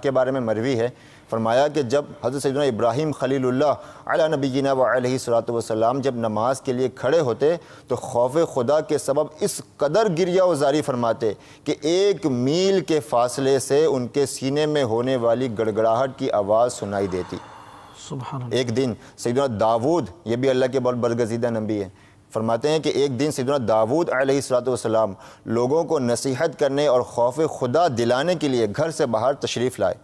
کے بارے میں مروی ہے، فرمایا کہ جب حضرت سیدنا ابراہیم خلیل اللہ علی نبینا و علیہ الصلوۃ والسلام جب نماز کے لیے کھڑے ہوتے تو خوف خدا کے سبب اس قدر گریہ وزاری فرماتے کہ 1 میل کے فاصلے سے ان کے سینے میں ہونے والی گڑگڑاہٹ کی آواز سنائی دیتی۔ سبحان اللہ۔ ایک دن سیدنا داود، یہ بھی اللہ کے بہت برگزیدہ نبی ہیں، فرماتے ہیں کہ ایک دن سیدنا داود علیہ الصلوۃ والسلام لوگوں کو نصیحت کرنے اور خوف خدا دلانے کے لیے گھر سے باہر تشریف لائے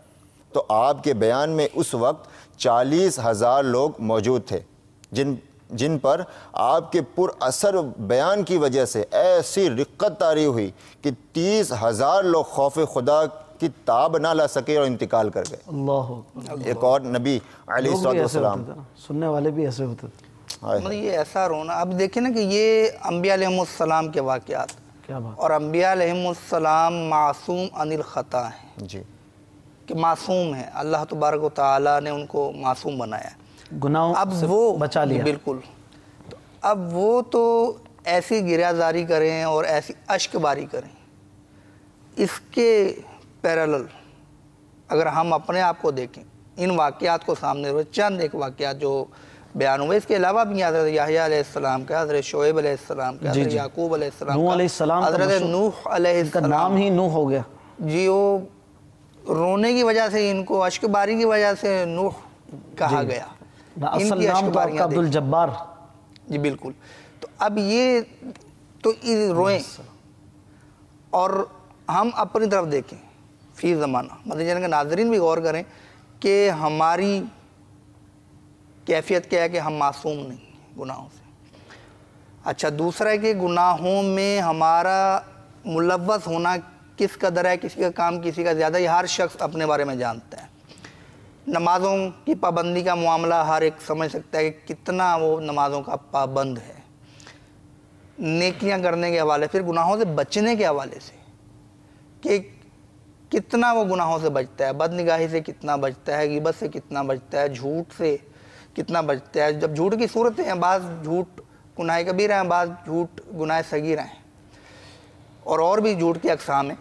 تو آپ کے بیان میں اس وقت 40,000 لوگ موجود تھے، جن پر آپ کے پر اثر بیان کی وجہ سے ایسی رقت طاری ہوئی کہ 30,000 لوگ خوف خدا کی تاب نہ لا سکے اور انتقال کر گئے۔ اللہ اکبر۔ ایک اور نبی علیہ الصلوۃ والسلام، سننے والے بھی ایسے ہوتے تھے۔ مطلب یہ ایسا رونا، اب دیکھیں نا کہ یہ انبیاء علیہم السلام کے واقعات، کیا بات، اور انبیاء علیہم السلام معصوم عن الخطا ہیں، جی کہ معصوم ہیں، اللہ تبارک و تعالیٰ نے ان کو معصوم بنایا ہے، گناہوں اب سے وہ بچا لیا۔ بالکل، تو اب وہ تو ایسی گریہ زاری کریں اور ایسی اشک باری کریں، اس کے پیرالل اگر ہم اپنے آپ کو دیکھیں، ان واقعات کو سامنے رکھیں، چند ایک واقعات جو بیان ہوئے، اس کے علاوہ بھی حضرت یحییٰ علیہ السلام کا، حضرت شعیب علیہ السلام کا، حضرت یعقوب علیہ السلام نوح کا، علیہ السلام کا، حضرت نوح علیہ ان کا السلام، نام ہی نوح ہو گیا۔ جی وہ رونے کی وجہ سے، ان کو اشک باری کی وجہ سے نوح کہا گیا، اصل نام تو آپ کا عبد الجبار۔ جی بالکل۔ تو اب یہ تو روئیں، اور ہم اپنی طرف دیکھیں فی زمانہ، مدنی چینل کے ناظرین بھی غور کریں کہ ہماری کیفیت کیا ہے کہ ہم معصوم نہیں ہیں گناہوں سے۔ اچھا، دوسرا ہے کہ گناہوں میں ہمارا ملوث ہونا کس قدر ہے، کسی کا کام کسی کا زیادہ، یہ ہر شخص اپنے بارے میں جانتا ہے۔ نمازوں کی پابندی کا معاملہ ہر ایک سمجھ سکتا ہے کہ کتنا وہ نمازوں کا پابند ہے، نیکیاں کرنے کے حوالے، پھر گناہوں سے بچنے کے حوالے سے کہ کتنا وہ گناہوں سے بچتا ہے، بد نگاہی سے کتنا بچتا ہے، غیبت سے کتنا بچتا ہے، جھوٹ سے کتنا بچتا ہے۔ جب جھوٹ کی صورتیں ہیں، بعض جھوٹ گناہ کبیرہ ہیں، بعض جھوٹ گناہ صغیرہ ہیں، اور بھی جھوٹ کی اقسام ہیں۔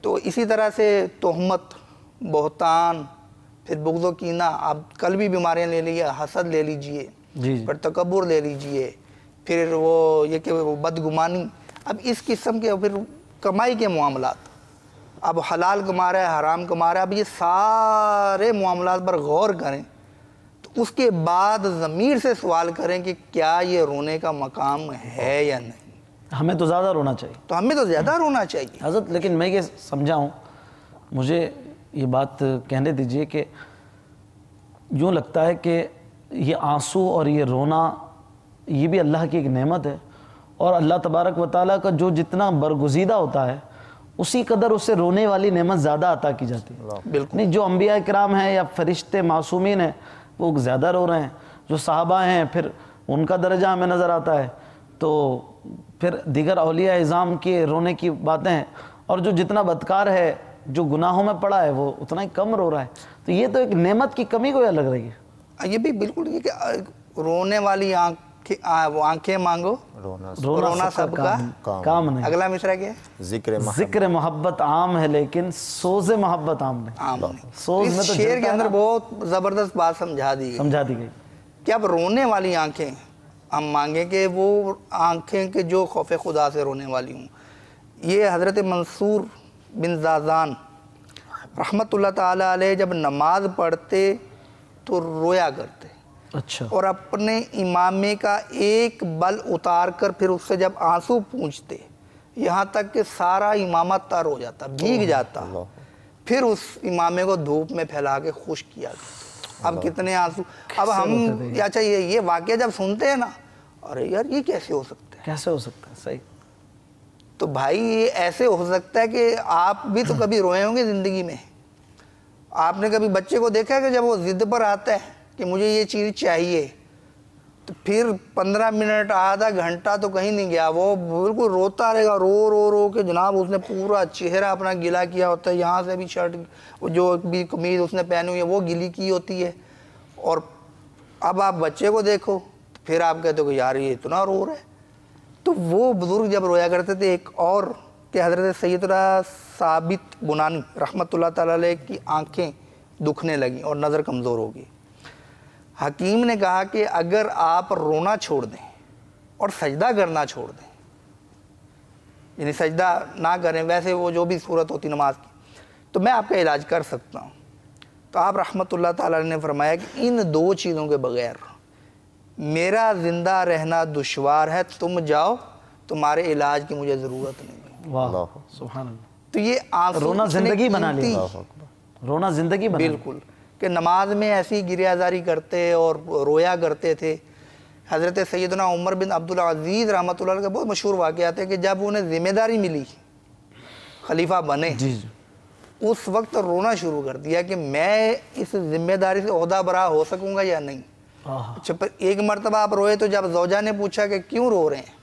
تو اسی طرح سے تہمت، بہتان، پھر بغض و کینہ، آپ قلبی بیماریاں لے لیجیے، حسد لے لیجیے، پھر تکبر لے لیجیے، پھر وہ یہ کہ وہ بدگمانی، اب اس قسم کے، پھر کمائی کے معاملات، اب حلال کما رہا ہے، حرام کما رہا ہے، اب یہ سارے معاملات پر غور کریں تو اس کے بعد ضمیر سے سوال کریں کہ کیا یہ رونے کا مقام ہے یا نہیں۔ ہمیں تو زیادہ رونا چاہیے، تو ہمیں تو زیادہ رونا چاہیے حضرت۔ لیکن میں یہ سمجھاؤں، مجھے یہ بات کہنے دیجئے کہ یوں لگتا ہے کہ یہ آنسو اور یہ رونا یہ بھی اللہ کی ایک نعمت ہے، اور اللہ تبارک و تعالیٰ کا جو جتنا برگزیدہ ہوتا ہے اسی قدر اسے رونے والی نعمت زیادہ عطا کی جاتی ہے۔ بالکل نہیں، جو انبیاء کرام ہیں یا فرشتے معصومین ہیں وہ زیادہ رو رہے ہیں، جو صحابہ ہیں پھر ان کا درجہ ہمیں نظر آتا ہے، تو پھر دیگر اولیاء اعظام کے رونے کی باتیں ہیں، اور جو جتنا بدکار ہے جو گناہوں میں پڑا ہے وہ اتنا ہی کم رو رہا ہے۔ تو یہ تو ایک نعمت کی کمی کو لگ رہی ہے۔ یہ بھی بالکل یہ کہ رونے والی آنکھیں مانگو، رونا سب کا کام نہیں۔ اگلا مصرع کیا ہے؟ ذکر محبت عام ہے لیکن سوز محبت عام نہیں۔ عام نہیں۔ سوز میں اس تو شعر جلتا کے ہے اندر نا، بہت زبردست بات سمجھا دی گئی کہ اب رونے والی آنکھیں ہم مانگیں کہ وہ آنکھیں کہ جو خوف خدا سے رونے والی ہوں۔ یہ حضرت منصور بن زازان رحمت اللہ تعالی علیہ جب نماز پڑھتے تو رویا کرتے، اچھا، اور اپنے امامے کا ایک بل اتار کر پھر اس سے جب آنسو پونچھتے یہاں تک کہ سارا امامہ تر ہو جاتا، بھیگ جاتا، پھر اس امامے کو دھوپ میں پھیلا کے خشک کیا جاتا۔ اب کتنے آنسو! اب ہم اچھا یہ واقعہ جب سنتے ہیں نا، ارے یار یہ کیسے ہو سکتا ہے؟ کیسے ہو سکتا ہے؟ صحیح۔ تو بھائی یہ ایسے ہو سکتا ہے کہ آپ بھی تو کبھی روئے ہوں گے زندگی میں۔ آپ نے کبھی بچے کو دیکھا ہے کہ جب وہ ضد پر آتا ہے کہ مجھے یہ چیز چاہیے تو پھر 15 منٹ آدھا گھنٹہ تو کہیں نہیں گیا، وہ بالکل روتا رہے گا، رو رو رو کہ جناب اس نے پورا چہرہ اپنا گیلا کیا ہوتا ہے، یہاں سے بھی شرٹ جو بھی قمیض اس نے پہنی ہوئی ہے وہ گیلی کی ہوتی ہے، اور اب آپ بچے کو دیکھو پھر آپ کہتے ہو کہ یار یہ اتنا رو رہا ہے۔ تو وہ بزرگ جب رویا کرتے تھے، ایک اور کہ حضرت سیدنا ثابت بنانی رحمت اللہ تعالی علیہ کی آنکھیں دکھنے لگیں اور نظر کمزور ہوگی۔ حکیم نے کہا کہ اگر آپ رونا چھوڑ دیں اور سجدہ کرنا چھوڑ دیں، یعنی سجدہ نہ کریں، ویسے وہ جو بھی صورت ہوتی نماز کی، تو میں آپ کا علاج کر سکتا ہوں۔ تو آپ رحمت اللہ تعالیٰ نے فرمایا کہ ان دو چیزوں کے بغیر میرا زندہ رہنا دشوار ہے، تم جاؤ، تمہارے علاج کی مجھے ضرورت نہیں ہے۔ واہ، سبحان اللہ۔ تو یہ آنسو رونا اس نے زندگی بنا قیمتی، لیا، رونا زندگی بنا لیا۔ بالکل، کہ نماز میں ایسی گریہ زاری کرتے اور رویا کرتے تھے۔ حضرت سیدنا عمر بن عبدالعزیز رحمۃ اللہ علیہ کا بہت مشہور واقعات ہے کہ جب انہیں ذمہ داری ملی، خلیفہ بنے، اس وقت رونا شروع کر دیا کہ میں اس ذمہ داری سے عہدہ برا ہو سکوں گا یا نہیں۔ اچھا، پر ایک مرتبہ آپ روئے تو جب زوجہ نے پوچھا کہ کیوں رو رہے ہیں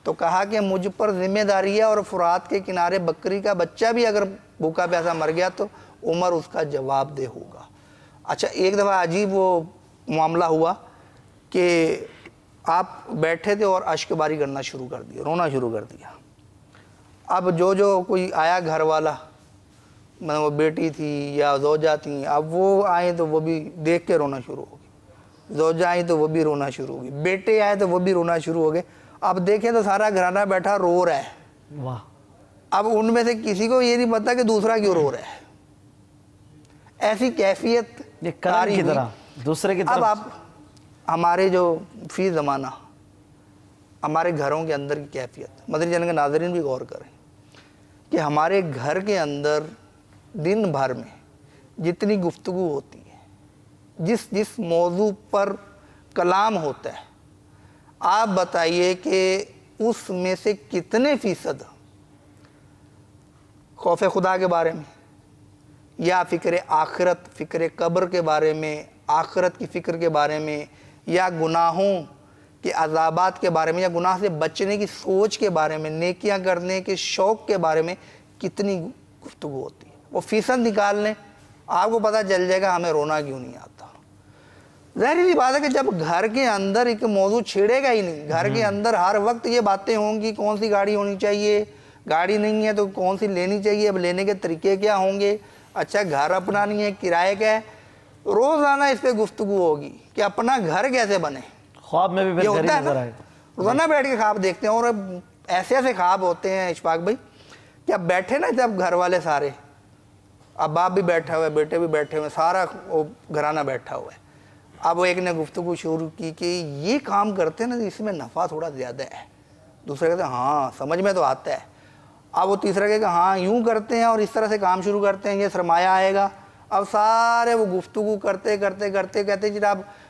تو کہا کہ مجھ پر ذمہ داری ہے، اور فرات کے کنارے بکری کا بچہ بھی اگر بھوکا پیاسا مر گیا تو عمر اس کا جواب دہ ہوگا۔ اچھا، ایک دفعہ عجیب وہ معاملہ ہوا کہ آپ بیٹھے تھے اور اشک باری کرنا شروع کر دیا، رونا شروع کر دیا۔ اب جو کوئی آیا گھر والا، میں وہ بیٹی تھی یا زوجہ تھیں، اب وہ آئیں تو وہ بھی دیکھ کے رونا شروع ہو گئی، زوجہ آئیں تو وہ بھی رونا شروع ہو گئی، بیٹے آئے تو وہ بھی رونا شروع ہو گئے۔ اب دیکھیں تو سارا گھرانہ بیٹھا رو رہا ہے۔ واہ، اب ان میں سے کسی کو یہ نہیں پتا کہ دوسرا کیوں رو رہا ہے۔ ایسی کیفیت یہ کرم کی طرح دوسرے کی طرف۔ اب آپ ہمارے جو فی زمانہ ہمارے گھروں کے اندر کی کیفیت، مدنی چینل کے ناظرین بھی غور کریں کہ ہمارے گھر کے اندر دن بھر میں جتنی گفتگو ہوتی ہے، جس موضوع پر کلام ہوتا ہے، آپ بتائیے کہ اس میں سے کتنے فیصد خوف خدا کے بارے میں یا فکر آخرت، فکر قبر کے بارے میں، آخرت کی فکر کے بارے میں، یا گناہوں کے عذابات کے بارے میں، یا گناہ سے بچنے کی سوچ کے بارے میں، نیکیاں کرنے کے شوق کے بارے میں کتنی گفتگو ہوتی ہے؟ وہ فیصد نکال لیں، آپ کو پتہ چل جائے گا ہمیں رونا کیوں نہیں آتا۔ ظاہری سی بات ہے کہ جب گھر کے اندر ایک موضوع چھیڑے گا ہی نہیں، گھر کے اندر ہر وقت یہ باتیں ہوں گی، کون سی گاڑی ہونی چاہیے، گاڑی نہیں ہے تو کون سی لینی چاہیے، اب لینے کے طریقے کیا ہوں گے، اچھا گھر اپنا نہیں ہے کرائے کا ہے، روزانہ اس پہ گفتگو ہوگی کہ اپنا گھر کیسے بنے۔ خواب میں بھی یہ پھر گھر ہوتا ہی ہے نظر نا، آئے گا۔ روزانہ بیٹھ کے خواب دیکھتے ہیں، اور ایسے ایسے خواب ہوتے ہیں اشفاق بھائی کہ اب بیٹھے نا جب گھر والے سارے، اب باپ بھی بیٹھا ہوا ہے، بیٹے بھی بیٹھے ہوئے، سارا گھرانہ بیٹھا ہوا ہے، اب وہ ایک نے گفتگو شروع کی کہ یہ کام کرتے ہیں نا اس میں نفع تھوڑا زیادہ ہے، دوسرے کہتے ہیں ہاں سمجھ میں تو آتا ہے، اب وہ تیسرا کہے کہ ہاں یوں کرتے ہیں اور اس طرح سے کام شروع کرتے ہیں، یہ سرمایہ آئے گا۔ اب سارے وہ گفتگو کرتے کرتے کرتے کہتے ہیں جناب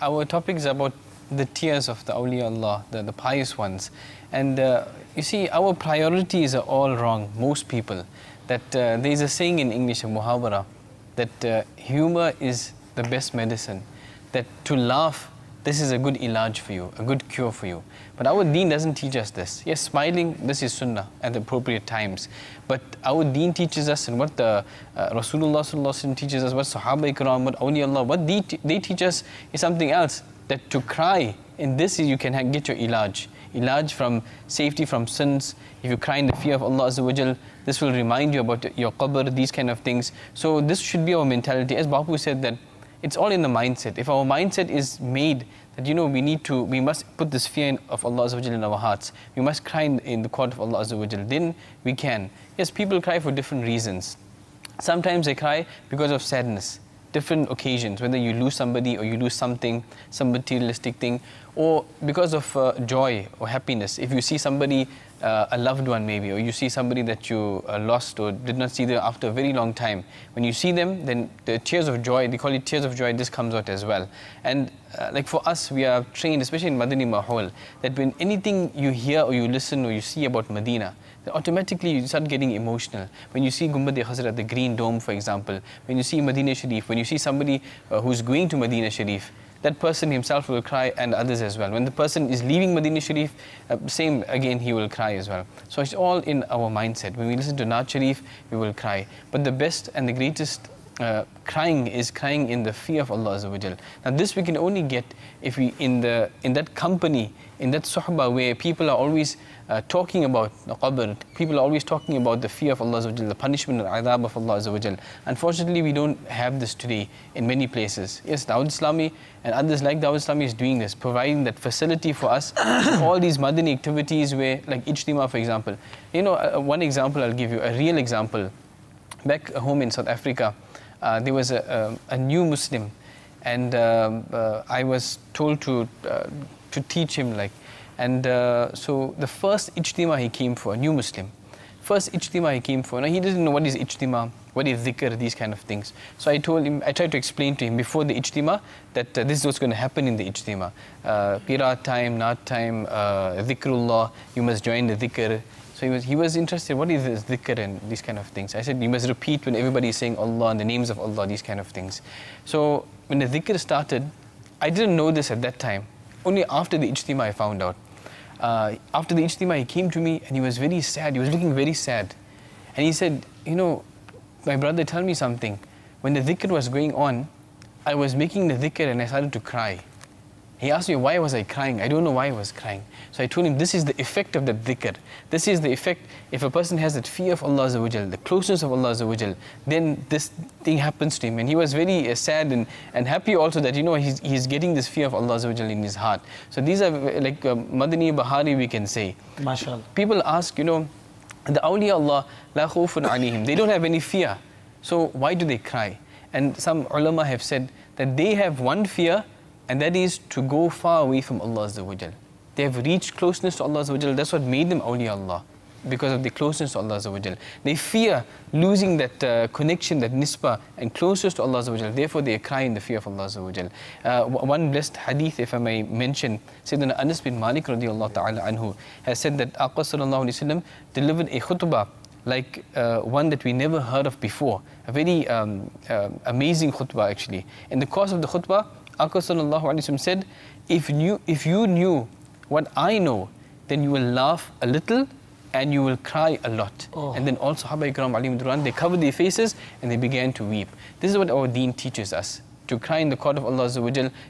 Our topic is about the tears of the awliya Allah, the pious ones. And you see, our priorities are all wrong, most people. That there is a saying in English, a muhawara, that humor is the best medicine. That to laugh, this is a good ilaj for you, a good cure for you. But our deen doesn't teach us this. Yes, smiling, this is sunnah at the appropriate times. But our deen teaches us, and what the Rasulullah sallallahu alaihi wasallam teaches us, what Sahaba Ikram, what awliya Allah, what they teach us is something else. That to cry, in this you can get your ilaj. Ilaj from safety from sins. If you cry in the fear of Allah Azza wa Jal, this will remind you about your qabr, these kind of things. So this should be our mentality. As Bapu said, that it's all in the mindset. If our mindset is made that, you know, we must put this fear of Allah Azza wa Jal in our hearts. We must cry in the court of Allah Azza wa Jal. Then we can. Yes, people cry for different reasons. Sometimes they cry because of sadness. Different occasions, whether you lose somebody or you lose something, some materialistic thing, or because of joy or happiness. If you see somebody, a loved one maybe, or you see somebody that you lost or did not see them after a very long time, when you see them, then the tears of joy, they call it tears of joy, this comes out as well. And like for us, we are trained, especially in Madani Mahol, that when anything you hear or you listen or you see about Medina, automatically you start getting emotional. When you see Gumbad-e-Khazra, the Green Dome, for example, when you see Medina Sharif, when you see somebody who's going to Medina Sharif, that person himself will cry, and others as well. When the person is leaving Medina Sharif, same again, he will cry as well. So it's all in our mindset. When we listen to Naat Sharif, we will cry. But the best and the greatest crying is crying in the fear of Allah Azza wa Jal. Now this we can only get if we in that company, in that suhbah where people are always talking about the qabr, people are always talking about the fear of Allah Azza wa Jal, the punishment and adhab of Allah Azza wa Jal. Unfortunately, we don't have this today in many places. Yes, Dawud Islami and others like Dawud Islami is doing this, providing that facility for us, all these Madani activities where, like Ijtima for example. You know, one example I'll give you, a real example. Back home in South Africa, there was a new Muslim, and I was told to teach him, like, and so the first ijtima he came for, a new Muslim, first ijtima he came for. Now he didn't know what is ijtima, what is dhikr, these kind of things. So I told him, I tried to explain to him before the ijtima that this is what's going to happen in the ijtima. Qiraat time, naat time, dhikrullah, you must join the dhikr. So he was interested, what is this dhikr and these kind of things. I said, you must repeat when everybody is saying Allah and the names of Allah, these kind of things. So when the dhikr started, I didn't know this at that time. Only after the ijtima I found out. After the ijtima he came to me and he was very sad, he was looking very sad. And he said, you know, my brother, tell me something. When the dhikr was going on, I was making the dhikr and I started to cry. He asked me why was I crying. I don't know why I was crying. So I told him this is the effect of the dhikr. This is the effect. If a person has that fear of Allah Azza wa Jal, the closeness of Allah Azza wa Jal, then this thing happens to him. And he was very sad and happy also that, you know, he's getting this fear of Allah Azza wa Jal in his heart. So these are like Madani Bahari, we can say. MashaAllah. People ask, you know, the awliya Allah, la khawfun alayhim, they don't have any fear. So why do they cry? And some ulama have said that they have one fear, and that is to go far away from Allah Azza wa Jal. They have reached closeness to Allah Azza wa Jal. That's what made them awliya Allah, because of the closeness to Allah Azza wa Jal. They fear losing that connection, that nisbah and closeness to Allah Azza wa Jal. Therefore they cry in the fear of Allah Azza wa Jal. One blessed hadith, if I may mention, Sayyidina Anas bin Malik radiallahu ta'ala anhu has said that Aqqa sallallahu alayhi wa sallam delivered a khutbah like one that we never heard of before. A very amazing khutbah actually. In the course of the khutbah, Aqqa sallallahu alayhi wa sallam said, if you knew what I know, then you will laugh a little and you will cry a lot. And then all Sahaba Ikram alayhim Duran, they covered their faces and they began to weep. This is what our deen teaches us, to cry in the court of Allah Azza wa Jal.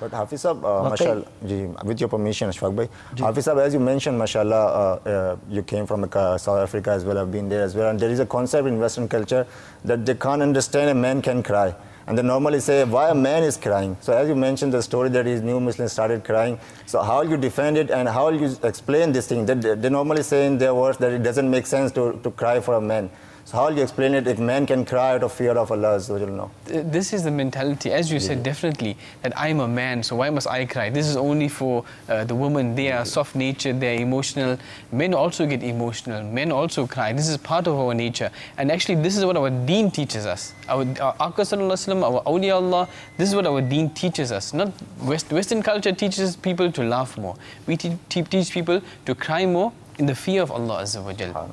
But Hafiz Sahab, mashallah, ji, with your permission, Ashfaq bhai, Hafiz Sahab, as you mentioned, mashallah, you came from South Africa as well, I've been there as well, and there is a concept in Western culture that they can't understand a man can cry. And they normally say, why a man is crying? So as you mentioned the story that his new Muslims started crying, so how will you defend it and how will you explain this thing? They normally say in their words that it doesn't make sense to cry for a man. So how will you explain it if man can cry out of fear of Allah? No. This is the mentality, as you said, definitely, that I'm a man, so why must I cry? This is only for the women. They are soft-natured, they are emotional. Men also get emotional. Men also cry. This is part of our nature. And actually, this is what our deen teaches us. Our Aqqa sallallahu alaihi wasallam, our awliya Allah, this is what our deen teaches us. Not Western culture teaches people to laugh more. We teach people to cry more in the fear of Allah Azza wa Jal.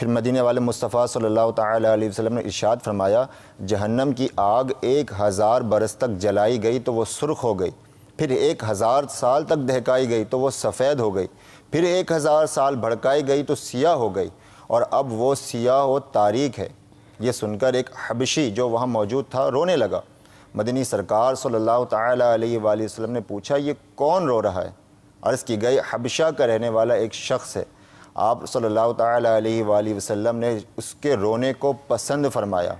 پھر مدینے والے مصطفیٰ صلی اللہ تعالیٰ علیہ وسلم نے ارشاد فرمایا جہنم کی آگ 1000 برس تک جلائی گئی تو وہ سرخ ہو گئی، پھر 1000 سال تک دہکائی گئی تو وہ سفید ہو گئی، پھر 1000 سال بھڑکائی گئی تو سیاہ ہو گئی، اور اب وہ سیاہ و تاریک ہے۔ یہ سن کر ایک حبشی جو وہاں موجود تھا رونے لگا۔ مدنی سرکار صلی اللہ تعالیٰ علیہ وآلہ وسلم نے پوچھا یہ کون رو رہا ہے؟ عرض کی گئی حبشہ کا رہنے والا ایک شخص ہے۔ آپ صلی اللہ تعالیٰ علیہ وآلہ وسلم نے اس کے رونے کو پسند فرمایا۔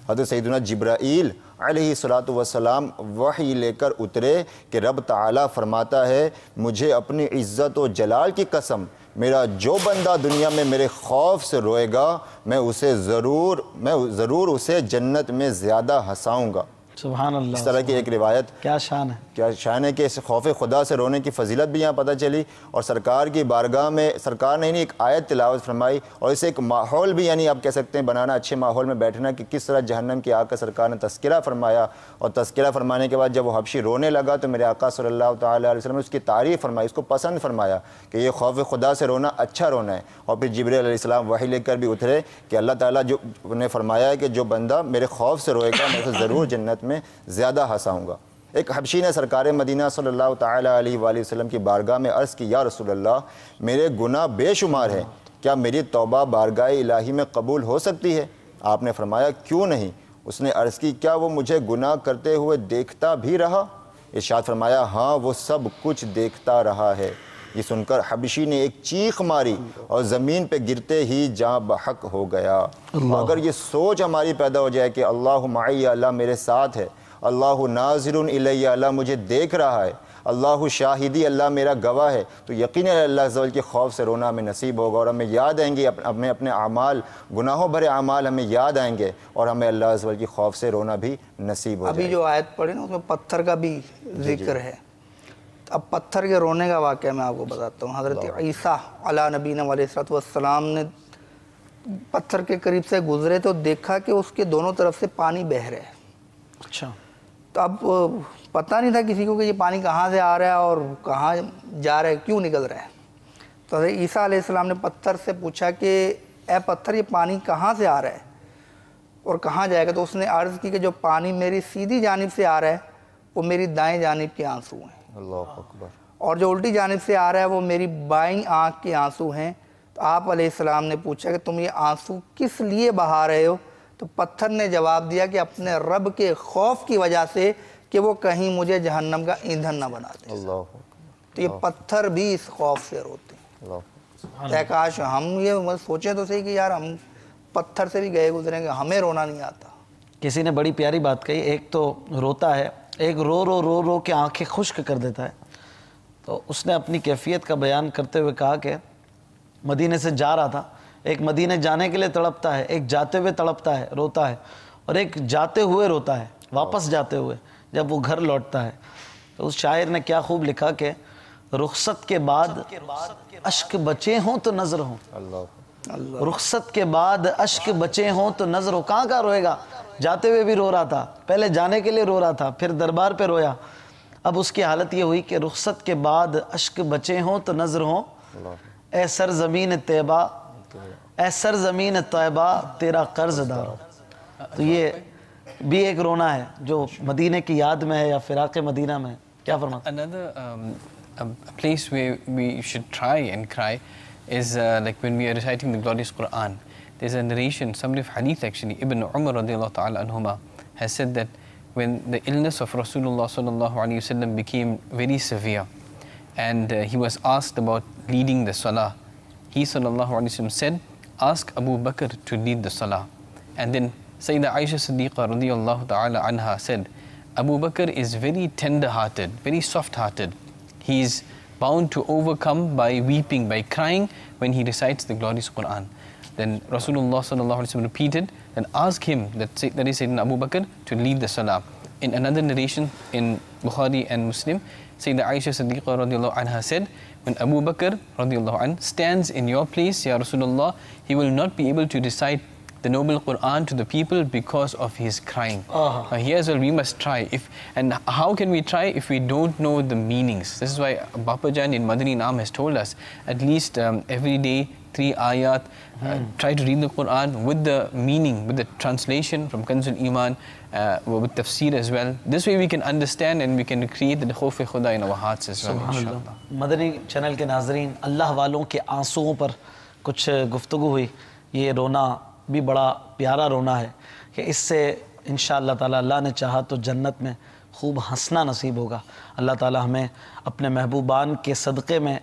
حضرت سیدنا جبرائیل علیہ الصلوۃ والسلام وحی لے کر اترے کہ رب تعالیٰ فرماتا ہے مجھے اپنی عزت و جلال کی قسم، میرا جو بندہ دنیا میں میرے خوف سے روئے گا میں ضرور اسے جنت میں زیادہ ہنساؤں گا۔ سبحان اللہ، اس طرح کی ایک روایت کیا شان ہے، کیا شان ہے کہ اس خوف خدا سے رونے کی فضیلت بھی یہاں پتہ چلی، اور سرکار کی بارگاہ میں سرکار نے ایک آیت تلاوت فرمائی، اور اسے ایک ماحول بھی یعنی آپ کہہ سکتے ہیں بنانا، اچھے ماحول میں بیٹھنا، کہ کس طرح جہنم کی آگ کا سرکار نے تذکرہ فرمایا، اور تذکرہ فرمانے کے بعد جب وہ حبشی رونے لگا تو میرے آقا صلی اللہ تعالیٰ علیہ وسلم نے اس کی تعریف فرمائی، اس کو پسند فرمایا کہ یہ خوف خدا سے رونا اچھا رونا ہے۔ اور پھر جبرائیل علیہ السلام وحی لے کر بھی اترے کہ اللہ تعالیٰ جو نے فرمایا ہے کہ جو بندہ میرے خوف سے روئے گا میں اسے ضرور جنت میں زیادہ ہنساؤں گا۔ ایک حبشی نے سرکار مدینہ صلی اللہ تعالیٰ علیہ وآلہ وسلم کی بارگاہ میں عرض کی یا رسول اللہ میرے گناہ بے شمار ہیں، کیا میری توبہ بارگاہ الہی میں قبول ہو سکتی ہے؟ آپ نے فرمایا کیوں نہیں؟ اس نے عرض کی کیا وہ مجھے گناہ کرتے ہوئے دیکھتا بھی رہا؟ ارشاد فرمایا ہاں وہ سب کچھ دیکھتا رہا ہے۔ یہ سن کر حبشی نے ایک چیخ ماری اور زمین پہ گرتے ہی جاں بحق ہو گیا۔ اگر یہ سوچ ہماری پیدا ہو جائے کہ اللہ معی، اللہ میرے ساتھ ہے، اللہ ناظر الی، اللہ مجھے دیکھ رہا ہے، اللہ شاہدی، اللہ میرا گواہ ہے، تو یقیناً اللہ عز و جل کے خوف سے رونا ہمیں نصیب ہوگا، اور ہمیں یاد آئیں گے اپنے اعمال، گناہوں بھرے اعمال ہمیں یاد آئیں گے، اور ہمیں اللہ عز و جل کے خوف سے رونا بھی نصیب ہو جائے گا۔ ابھی جو آیت پڑھی نا اس میں پتھر کا بھی ذکر ہے۔ اب پتھر کے رونے کا واقعہ میں آپ کو بتاتا ہوں۔ حضرت عیسیٰ علیہ نبینا علیہ السلام نے پتھر کے قریب سے گزرے تو دیکھا کہ اس کے دونوں طرف سے پانی بہہ رہا ہے۔ اچھا، تو اب پتہ نہیں تھا کسی کو کہ یہ پانی کہاں سے آ رہا ہے اور کہاں جا رہا ہے، کیوں نکل رہا ہے۔ تو حضرت عیسیٰ علیہ السلام نے پتھر سے پوچھا کہ اے پتھر یہ پانی کہاں سے آ رہا ہے اور کہاں جائے گا؟ تو اس نے عرض کی کہ جو پانی میری سیدھی جانب سے آ رہا ہے وہ میری دائیں جانب کے آنسو ہیں، اللہ اکبر، اور جو الٹی جانب سے آ رہا ہے وہ میری بائیں آنکھ کے آنسو ہیں۔ تو آپ علیہ السلام نے پوچھا کہ تم یہ آنسو کس لیے بہا رہے ہو؟ تو پتھر نے جواب دیا کہ اپنے رب کے خوف کی وجہ سے کہ وہ کہیں مجھے جہنم کا ایندھن نہ بنا دے۔ اللہ اکبر، تو یہ پتھر بھی اس خوف سے روتے ہیں۔ اللہ اے کاش ہم یہ سوچیں تو صحیح کہ یار ہم پتھر سے بھی گئے گزریں گے، ہمیں رونا نہیں آتا۔ کسی نے بڑی پیاری بات کہی، ایک تو روتا ہے، ایک رو رو رو رو کے آنکھیں خشک کر دیتا ہے۔ تو اس نے اپنی کیفیت کا بیان کرتے ہوئے کہا کہ مدینے سے جا رہا تھا، ایک مدینے جانے کے لیے تڑپتا ہے، ایک جاتے ہوئے تڑپتا ہے روتا ہے، اور ایک جاتے ہوئے روتا ہے، واپس جاتے ہوئے جب وہ گھر لوٹتا ہے۔ تو اس شاعر نے کیا خوب لکھا کہ رخصت کے بعد اشک بچے ہوں تو نظر ہوں، رخصت کے بعد اشک بچے ہوں تو نظر ہو۔ کہاں کہاں روئے گا؟ جاتے ہوئے بھی رو رہا تھا، پہلے جانے کے لیے رو رہا تھا، پھر دربار پہ رویا، اب اس کی حالت یہ ہوئی کہ رخصت کے بعد اشک بچے ہوں تو نظر ہوں، اے سرزمین طیبہ، اے سرزمین طیبہ تیرا قرض دار ہو۔ تو یہ بھی ایک رونا ہے جو مدینے کی یاد میں ہے یا فراق مدینہ میں ہے۔ کیا فرماتے ہیں؟ Another a place where we should try and cry is like when we are reciting the glorious Quran. There's a narration, somebody of hadith actually, Ibn Umar radiallahu ta'ala anhuma has said that when the illness of Rasulullah sallallahu alayhi wa sallam became very severe and he was asked about leading the salah, he sallallahu alayhi wa sallam said, ask Abu Bakr to lead the salah. And then Sayyidah Aisha Siddiqa radiallahu ta'ala anha said, Abu Bakr is very tender-hearted, very soft-hearted. He is bound to overcome by weeping, by crying when he recites the glorious Quran. Then Rasulullah sallallahu alaihi wasallam repeated, then ask him, that is Sayyidina Abu Bakr, to lead the salah. In another narration in Bukhari and Muslim, Sayyidah Aisha Siddiqa radiallahu anha said, when Abu Bakr radiallahu anh stands in your place, Ya Rasulullah, he will not be able to recite the noble Quran to the people because of his crying. Here as well we must try. And how can we try if we don't know the meanings? This is why Bapa Jan in Madani Naam has told us at least every day 3 ayat. Try to read the Quran with the meaning, with the translation from Kanzul Iman, with tafsir as well. This way we can understand and we can create the khawf khuda in our hearts as well. Inshallah. Madani channel کے ناظرین، اللہ والوں کے آنسوؤں پر کچھ گفتگو ہوئی. یہ رونا بھی بڑا پیارا رونا ہے کہ اس سے انشاءاللہ تعالی اللہ نے چاہا تو جنت میں خوب ہنسنا نصیب ہوگا. اللہ تعالی ہمیں اپنے محبوبان کے صدقے میں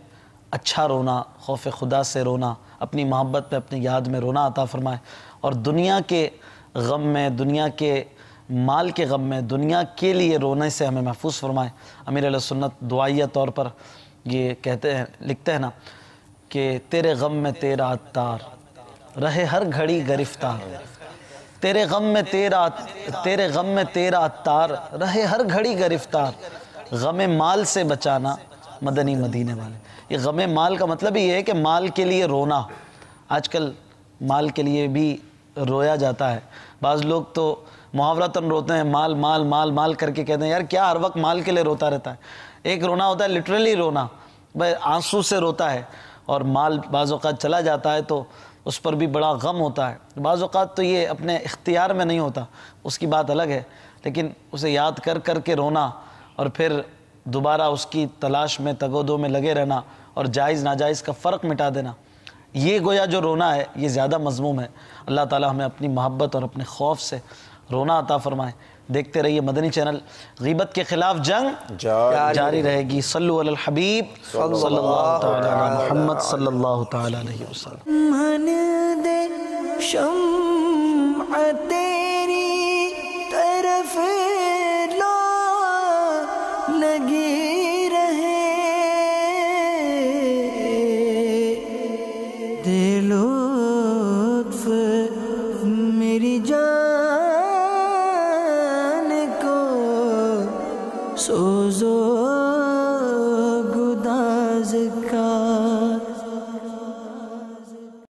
اچھا رونا، خوف خدا سے رونا، اپنی محبت پہ اپنی یاد میں رونا عطا فرمائے، اور دنیا کے غم میں، دنیا کے مال کے غم میں، دنیا کے لیے رونے سے ہمیں محفوظ فرمائے. امیر علیہ سنت دعائیہ طور پر یہ کہتے ہیں، لکھتے ہیں نا کہ تیرے غم میں تیرا عطار رہے ہر گھڑی گرفتار، تیرے غم میں تیرا عطار رہے ہر گھڑی گرفتار، غم مال سے بچانا مدنی مدینے والے. یہ غم مال کا مطلب یہ ہے کہ مال کے لیے رونا. آج کل مال کے لیے بھی رویا جاتا ہے. بعض لوگ تو محاورتاً روتے ہیں، مال مال مال مال کر کے کہتے ہیں یار کیا ہر وقت مال کے لیے روتا رہتا ہے. ایک رونا ہوتا ہے لٹرلی رونا، بھائی آنسو سے روتا ہے، اور مال بعض اوقات چلا جاتا ہے تو اس پر بھی بڑا غم ہوتا ہے. بعض اوقات تو یہ اپنے اختیار میں نہیں ہوتا، اس کی بات الگ ہے، لیکن اسے یاد کر کر کے رونا اور پھر دوبارہ اس کی تلاش میں تگ و دو میں لگے رہنا اور جائز ناجائز کا فرق مٹا دینا، یہ گویا جو رونا ہے یہ زیادہ مذموم ہے. اللہ تعالی ہمیں اپنی محبت اور اپنے خوف سے رونا عطا فرمائے. دیکھتے رہیے مدنی چینل. غیبت کے خلاف جنگ جاری رہے گی. صلو علی الحبیب صلی اللہ تعالی علی محمد صلی اللہ تعالی علیہ وسلم. من دے شمع تیری طرف لو لگی رہے، دے لطف میری جان کو سوزو گداز کا.